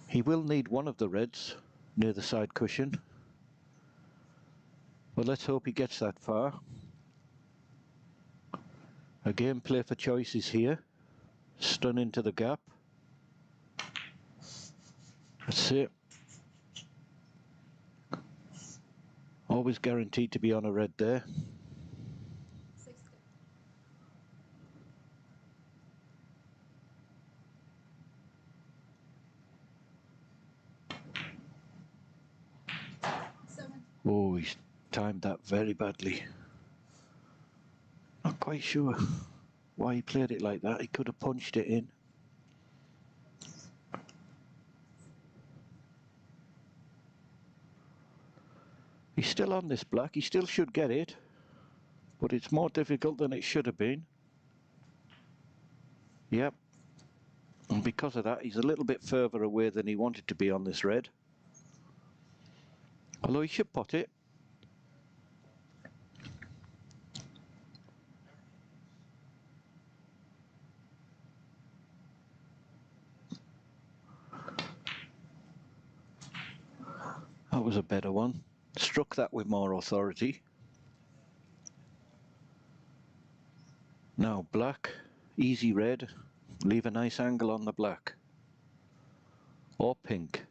S1: He will need one of the reds near the side cushion. But let's hope he gets that far. Again, play for choices here. Stun into the gap. That's it. Always guaranteed to be on a red there.
S2: 60. 7.
S1: Oh, he's timed that very badly. Not quite sure why he played it like that. He could have punched it in. He's still on this black. He still should get it, but it's more difficult than it should have been. Yep. And because of that, he's a little bit further away than he wanted to be on this red. Although he should pot it. That was a better one. Struck that with more authority. Now black, easy red, leave a nice angle on the black. Or pink.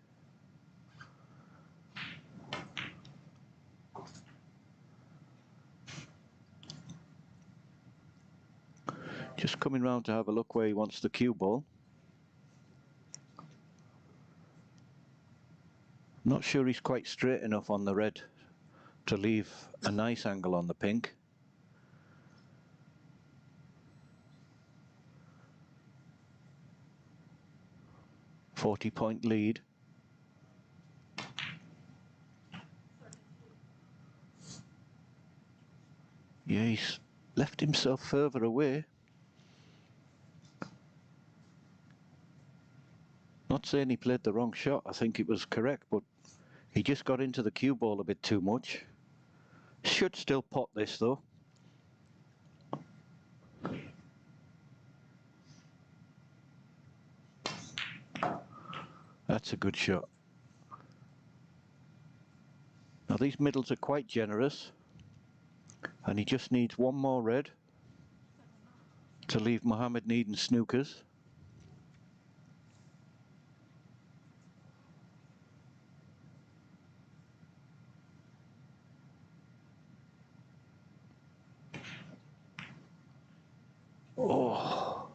S1: Just coming round to have a look where he wants the cue ball. Not sure he's quite straight enough on the red to leave a nice angle on the pink. .40 lead. Yeah, he's left himself further away. Not saying he played the wrong shot, I think it was correct, but he just got into the cue ball a bit too much. Should still pot this though. That's a good shot. Now these middles are quite generous, and he just needs one more red to leave Mohammed needing snookers. Oh,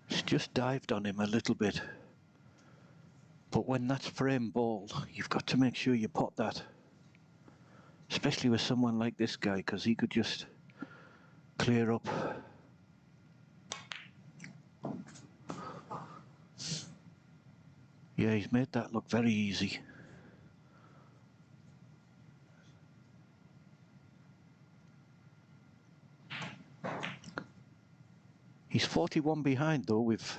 S1: it's just dived on him a little bit. But when that's frame ball, you've got to make sure you pot that. Especially with someone like this guy, because he could just clear up. Yeah, he's made that look very easy. He's 41 behind though, with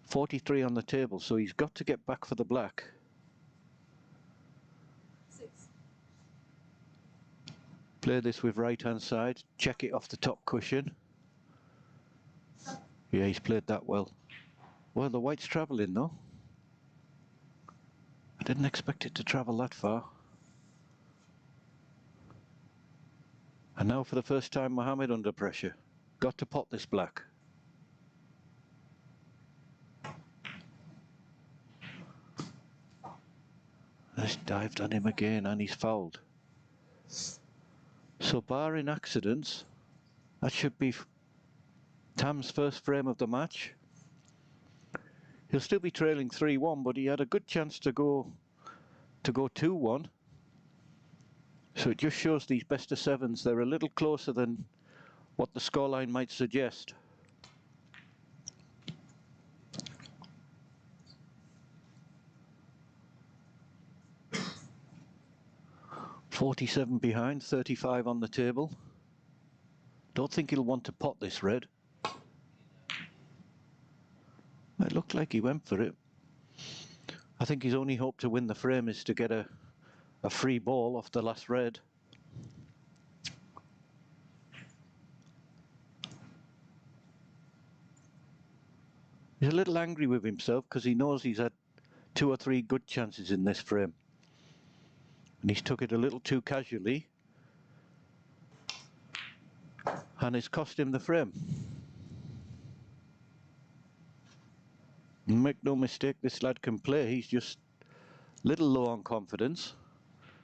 S1: 43 on the table, so he's got to get back for the black.
S2: 6.
S1: Play this with right hand side, check it off the top cushion. Yeah, he's played that well. Well, the white's travelling though. I didn't expect it to travel that far. And now for the first time, Mohammed under pressure. Got to pot this black. He's dived on him again and he's fouled. So barring accidents, that should be Tam's first frame of the match. He'll still be trailing 3-1, but he had a good chance to go 2-1. So it just shows these best of sevens, they're a little closer than what the scoreline might suggest. .47 behind, 35 on the table. Don't think he'll want to pot this red. It looked like he went for it. I think his only hope to win the frame is to get a free ball off the last red. He's a little angry with himself because he knows he's had 2 or 3 good chances in this frame. And he's took it a little too casually. And it's cost him the frame. Make no mistake, this lad can play. He's just a little low on confidence.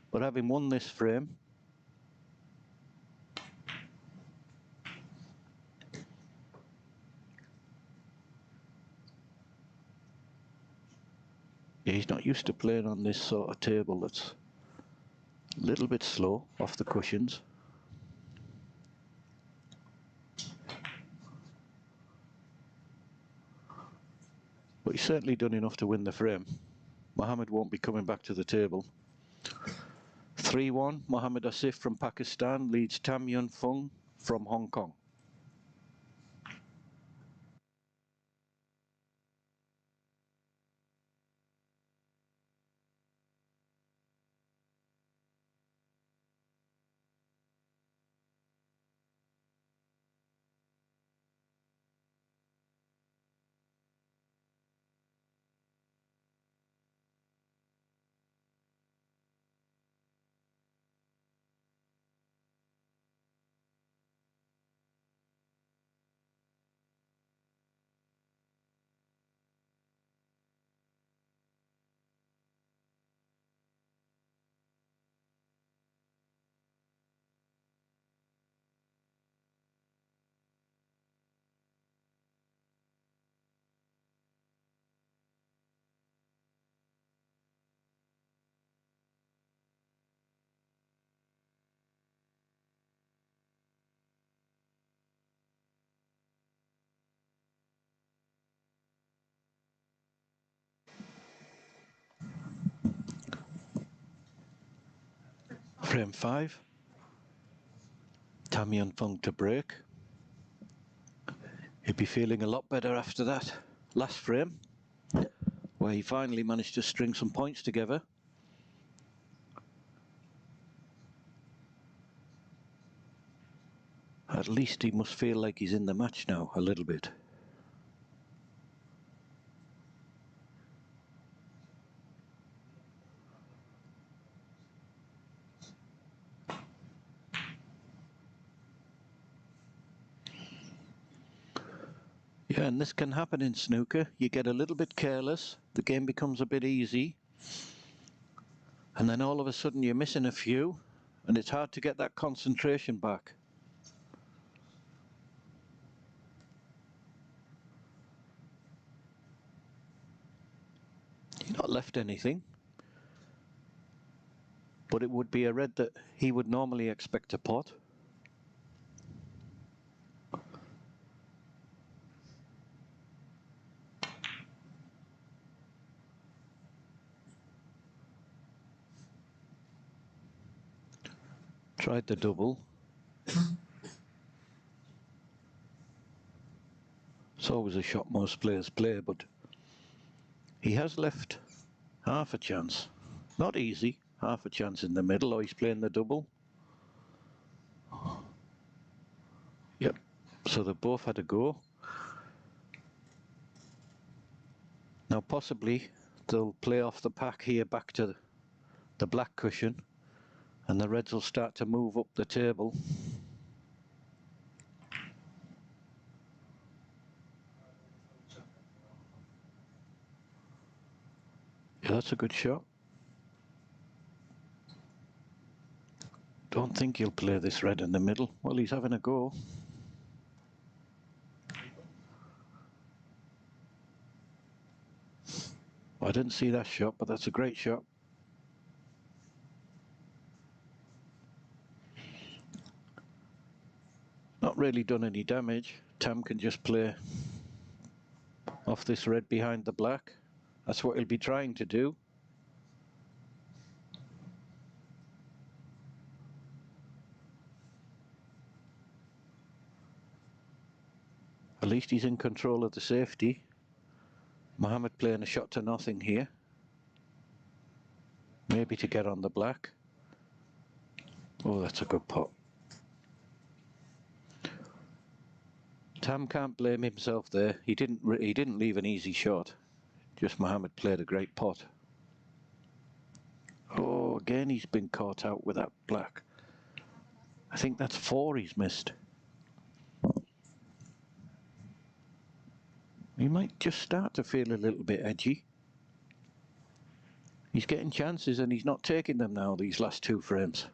S1: But having won this frame, yeah, he's not used to playing on this sort of table that's a little bit slow off the cushions. But he's certainly done enough to win the frame. Mohammed won't be coming back to the table. 3-1, Mohammed ASIF from Pakistan leads FUNG from Hong Kong. Frame 5, Tammy and Fung to break. He'd be feeling a lot better after that last frame, where he finally managed to string some points together. At least he must feel like he's in the match now, a little bit. Yeah, and this can happen in snooker. You get a little bit careless, the game becomes a bit easy, and then all of a sudden you're missing a few, and it's hard to get that concentration back. He's not left anything, but it would be a red that he would normally expect to pot. Tried the double. It's always a shot most players play, but he has left half a chance. Not easy, half a chance in the middle, or he's playing the double. Yep, so they both had a go. Now possibly they'll play off the pack here back to the black cushion, and the reds will start to move up the table. Yeah, that's a good shot. Don't think he'll play this red in the middle. Well, he's having a go. I didn't see that shot, but that's a great shot. Not really done any damage. Tam can just play off this red behind the black. That's what he'll be trying to do. At least he's in control of the safety. Mohammed playing a shot to nothing here. Maybe to get on the black. Oh, that's a good pot. Tam can't blame himself there. He didn't leave an easy shot. Just Mohammed played a great pot. Oh, again he's been caught out with that black. I think that's 4 he's missed. He might just start to feel a little bit edgy. He's getting chances and he's not taking them now, these last 2 frames.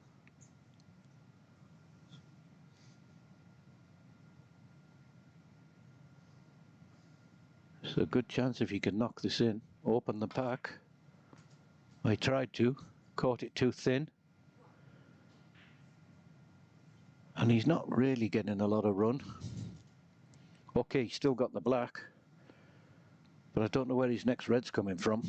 S1: It's a good chance if he can knock this in. Open the pack. I tried to, caught it too thin. And he's not really getting a lot of run. Okay, he's still got the black. But I don't know where his next red's coming from.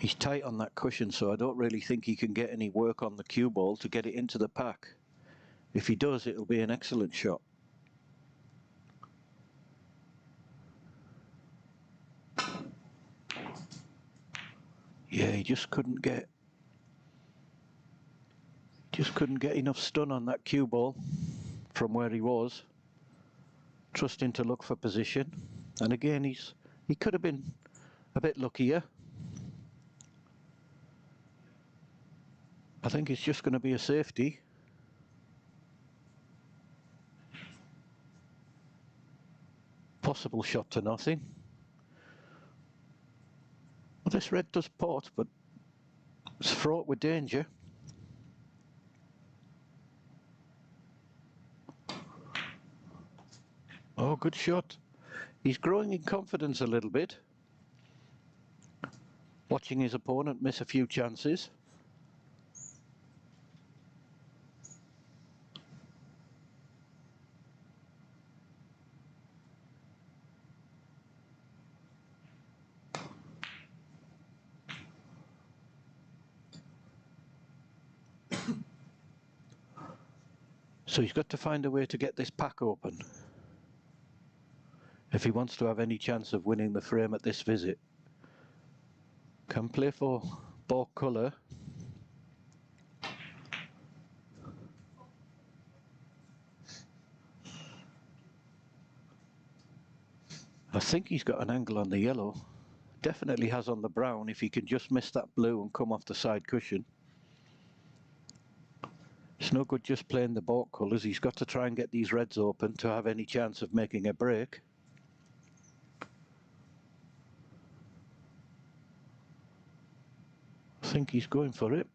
S1: He's tight on that cushion, so I don't really think he can get any work on the cue ball to get it into the pack. If he does, it'll be an excellent shot. Yeah, he just couldn't get enough stun on that cue ball from where he was. Trusting to look for position. And again, he could have been a bit luckier. I think it's just going to be a safety. Possible shot to nothing. Well, this red does pot, but it's fraught with danger. Oh, good shot. He's growing in confidence a little bit. Watching his opponent miss a few chances. So he's got to find a way to get this pack open if he wants to have any chance of winning the frame at this visit. Can play for ball colour. I think he's got an angle on the yellow. Definitely has on the brown if he can just miss that blue and come off the side cushion. It's no good just playing the balk colours. He's got to try and get these reds open to have any chance of making a break. I think he's going for it.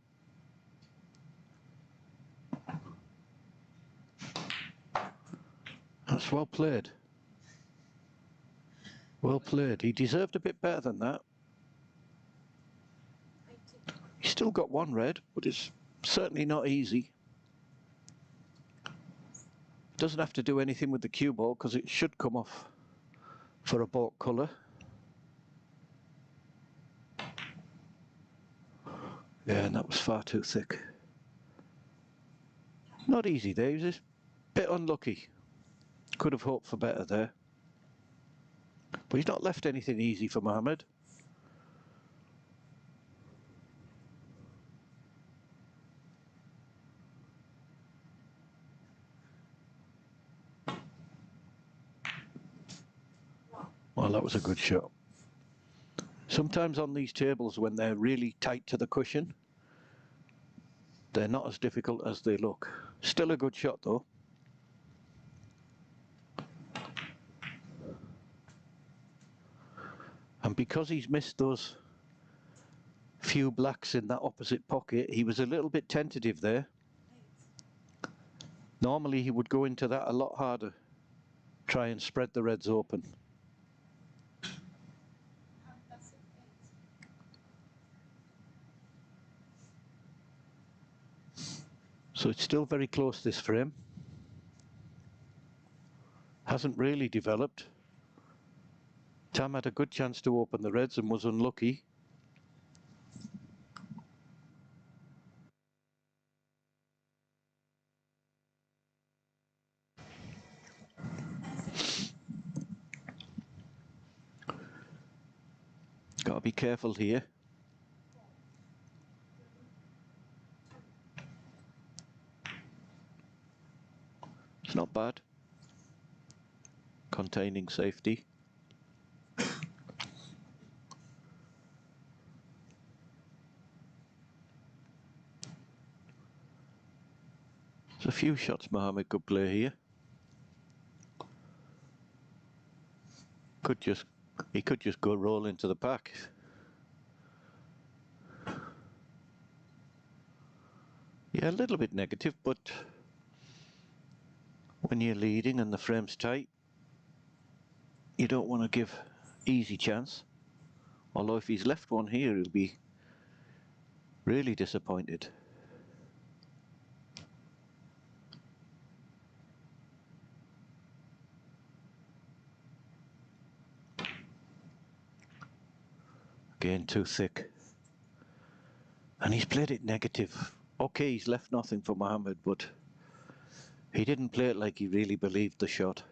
S1: That's well played. Well played. He deserved a bit better than that. He's still got one red, but it's certainly not easy. Doesn't have to do anything with the cue ball because it should come off for a balk colour. Yeah, and that was far too thick. Not easy there. He was a bit unlucky. Could have hoped for better there. But he's not left anything easy for Mohammed. Well, that was a good shot. Sometimes on these tables, when they're really tight to the cushion, they're not as difficult as they look. Still a good shot, though. And because he's missed those few blacks in that opposite pocket, he was a little bit tentative there. Normally, he would go into that a lot harder, try and spread the reds open. So it's still very close, this frame. Hasn't really developed. Tam had a good chance to open the reds and was unlucky. Got to be careful here. It's not bad. Containing safety. There's a few shots Mohammed could play here. He could just go roll into the pack. Yeah, a little bit negative, but when you're leading and the frame's tight, you don't want to give easy chance. Although if he's left one here, he'll be really disappointed. Again, too thick. And he's played it negative. Okay, he's left nothing for Mohammed, but he didn't play it like he really believed the shot.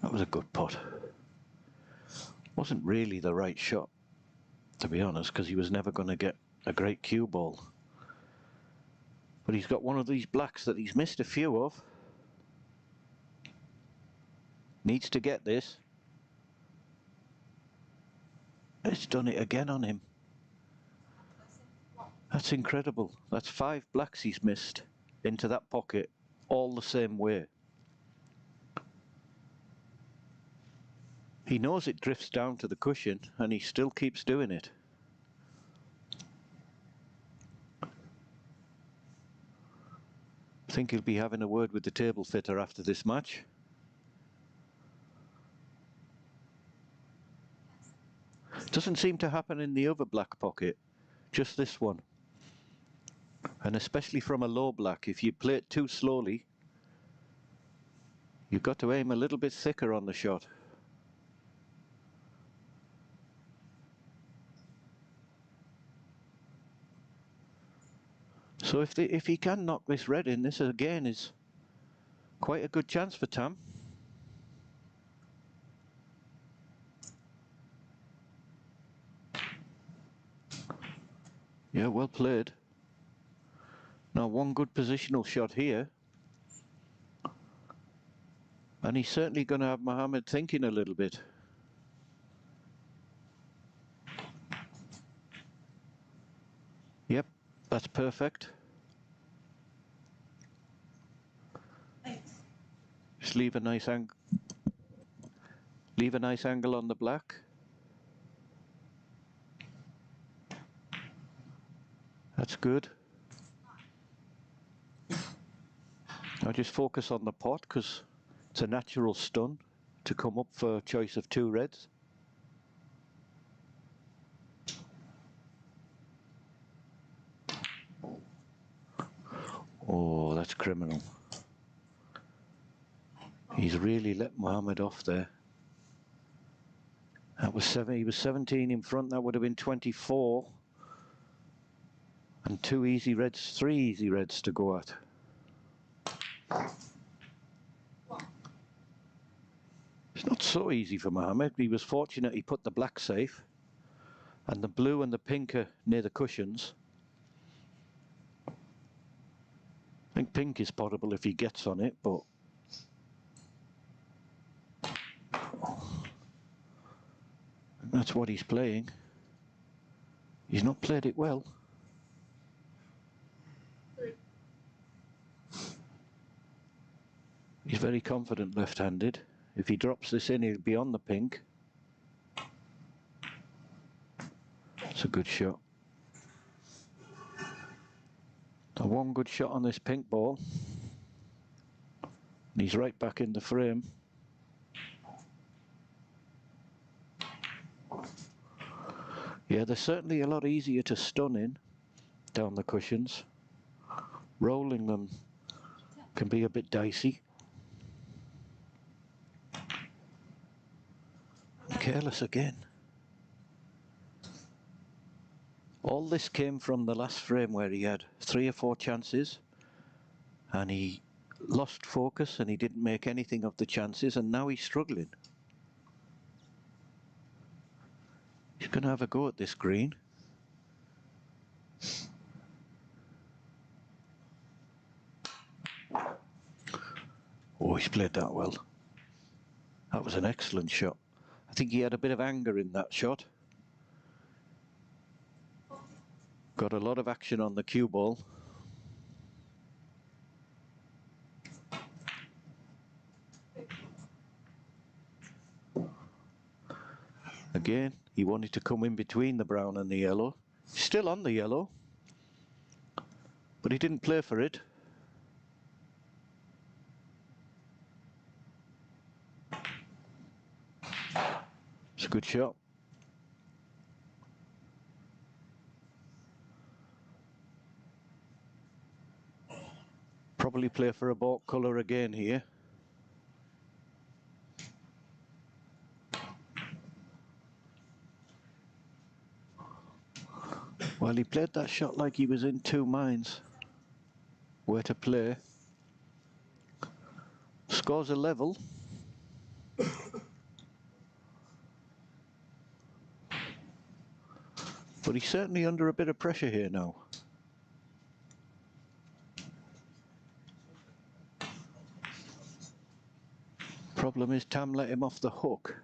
S1: That was a good putt. Wasn't really the right shot, to be honest, because he was never going to get a great cue ball. But he's got one of these blacks that he's missed a few of. Needs to get this. It's done it again on him. That's incredible. That's 5 blacks he's missed into that pocket, all the same way. He knows it drifts down to the cushion, and he still keeps doing it. I think he'll be having a word with the table fitter after this match. Doesn't seem to happen in the other black pocket, just this one. And especially from a low black, if you play it too slowly, you've got to aim a little bit thicker on the shot. So if he can knock this red in, this again is quite a good chance for Tam. Yeah, well played. Now one good positional shot here. And he's certainly going to have Mohammed thinking a little bit. Yep, that's perfect. Just leave a nice angle. Leave a nice angle on the black. That's good. Now just focus on the pot because it's a natural stun to come up for a choice of 2 reds. Oh, that's criminal. He's really let Mohammed off there. That was 7. He was 17 in front. That would have been 24. And 2 easy reds, 3 easy reds to go at. It's not so easy for Mohammed. He was fortunate he put the black safe. And the blue and the pink are near the cushions. I think pink is potable if he gets on it, but that's what he's playing. He's not played it well. He's very confident left-handed. If he drops this in, he'll be on the pink. It's a good shot. One good shot on this pink ball. And he's right back in the frame. Yeah, they're certainly a lot easier to stun in down the cushions. Rolling them can be a bit dicey. Careless again. All this came from the last frame where he had 3 or 4 chances and he lost focus and he didn't make anything of the chances, and now he's struggling. He's going to have a go at this green. Oh, he's played that well. That was an excellent shot. I think he had a bit of anger in that shot. Got a lot of action on the cue ball. Again, he wanted to come in between the brown and the yellow. He's still on the yellow, but he didn't play for it. It's a good shot. Probably play for a balk colour again here. Well, he played that shot like he was in two minds where to play. Scores a level. But he's certainly under a bit of pressure here now. Problem is Tam let him off the hook.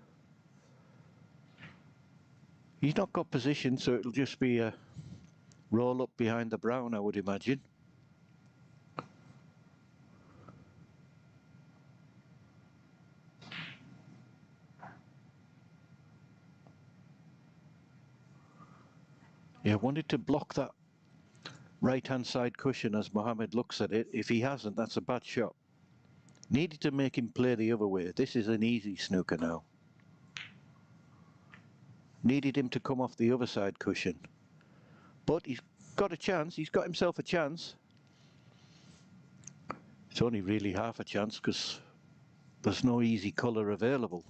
S1: He's not got position, so it'll just be a roll up behind the brown, I would imagine. Yeah, wanted to block that right-hand side cushion as Mohammed looks at it. If he hasn't, that's a bad shot. Needed to make him play the other way. This is an easy snooker now. Needed him to come off the other side cushion. But he's got a chance. He's got himself a chance. It's only really half a chance because there's no easy colour available.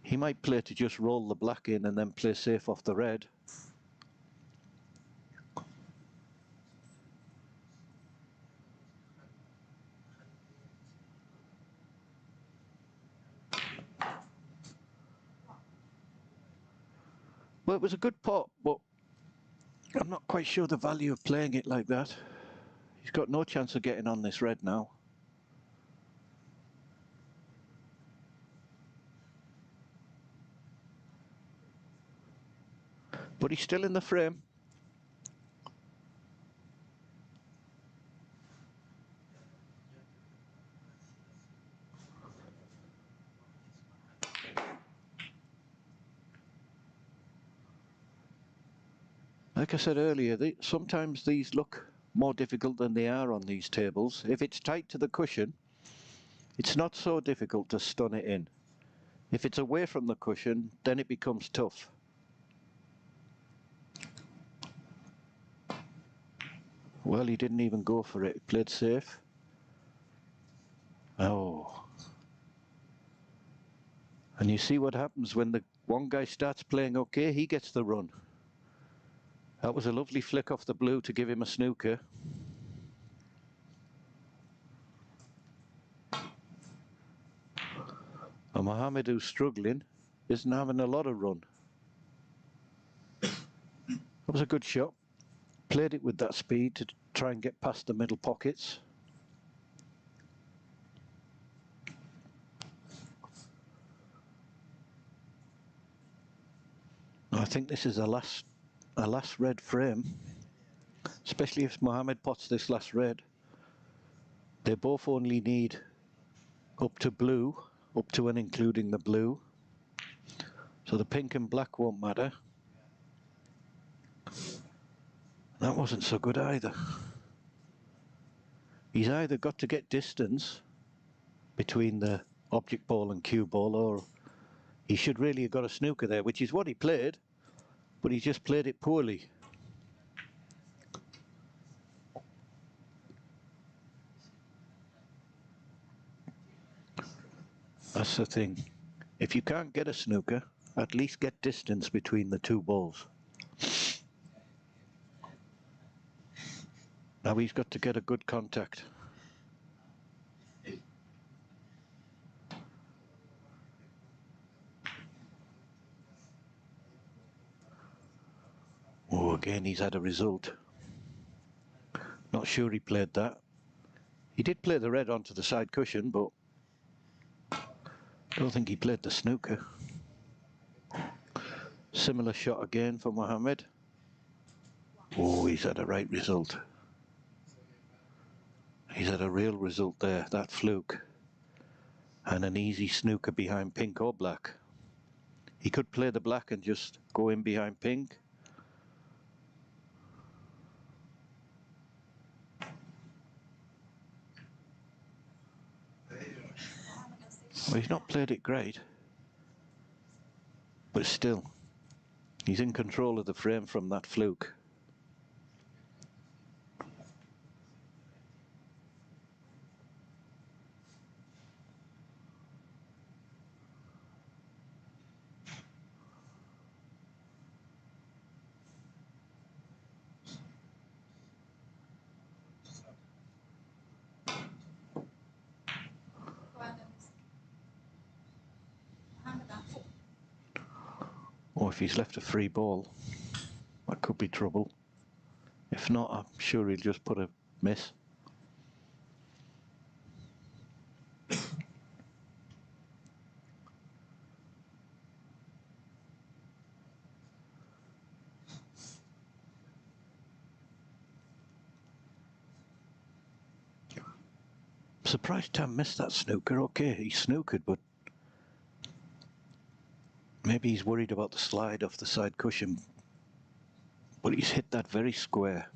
S1: He might play to just roll the black in and then play safe off the red. Well, it was a good pot, but I'm not quite sure the value of playing it like that. He's got no chance of getting on this red now. But he's still in the frame. Like I said earlier, sometimes these look more difficult than they are on these tables. If it's tight to the cushion, it's not so difficult to stun it in. If it's away from the cushion, then it becomes tough. Well, he didn't even go for it. He played safe. Oh. And you see what happens when the one guy starts playing okay, he gets the run. That was a lovely flick off the blue to give him a snooker. And Mohammed, who's struggling, isn't having a lot of run. That was a good shot. Played it with that speed to try and get past the middle pockets. I think this is a last red frame, especially if Mohammed pots this last red. They both only need up to blue, up to and including the blue. So the pink and black won't matter. That wasn't so good either. He's either got to get distance between the object ball and cue ball, or he should really have got a snooker there, which is what he played, but he just played it poorly. That's the thing. If you can't get a snooker, at least get distance between the two balls. Now he's got to get a good contact. Oh, again he's had a result. Not sure he played that. He did play the red onto the side cushion, but I don't think he played the snooker. Similar shot again for Mohammed. Oh, he's had a right result. He's had a real result there, that fluke. And an easy snooker behind pink or black. He could play the black and just go in behind pink. Well, he's not played it great, but still, he's in control of the frame from that fluke. Or if he's left a free ball, that could be trouble. If not, I'm sure he'll just put a miss. Surprised Tam missed that snooker. Okay, he snookered, but maybe he's worried about the slide off the side cushion. But he's hit that very square.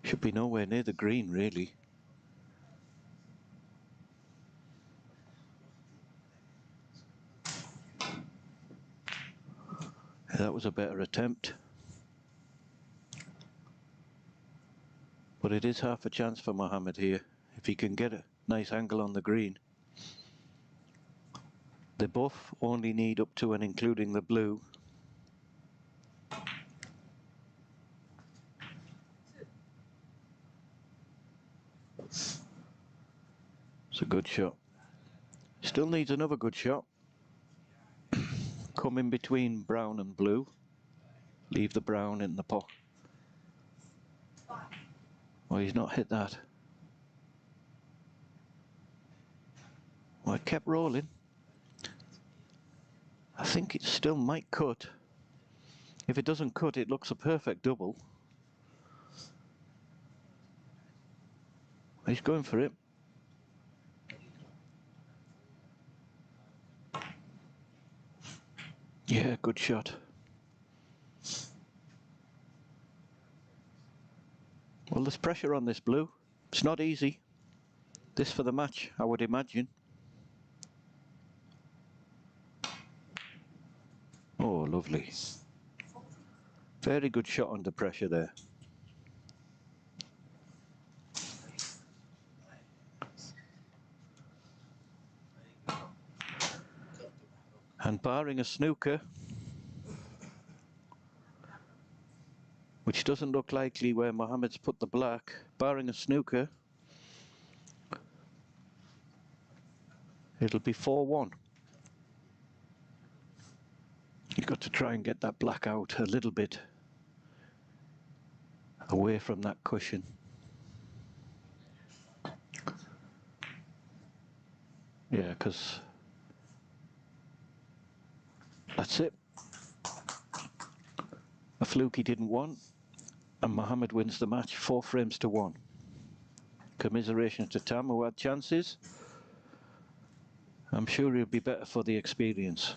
S1: Should be nowhere near the green, really. Yeah, that was a better attempt. But it is half a chance for Mohammed here, if he can get a nice angle on the green. They both only need up to and including the blue. It's a good shot. Still needs another good shot. Come in between brown and blue. Leave the brown in the pot. Well, he's not hit that. Well, it kept rolling. I think it still might cut. If it doesn't cut, it looks a perfect double. He's going for it. Yeah, good shot. Well, there's pressure on this blue. It's not easy. This for the match, I would imagine. Oh, lovely. Very good shot under pressure there. And barring a snooker, which doesn't look likely where Mohammed's put the black, barring a snooker, it'll be 4-1. You've got to try and get that black out a little bit away from that cushion. Yeah, because that's it. A fluke he didn't want, and Mohammed wins the match 4 frames to 1. Commiserations to Tam, who had chances. I'm sure he'll be better for the experience.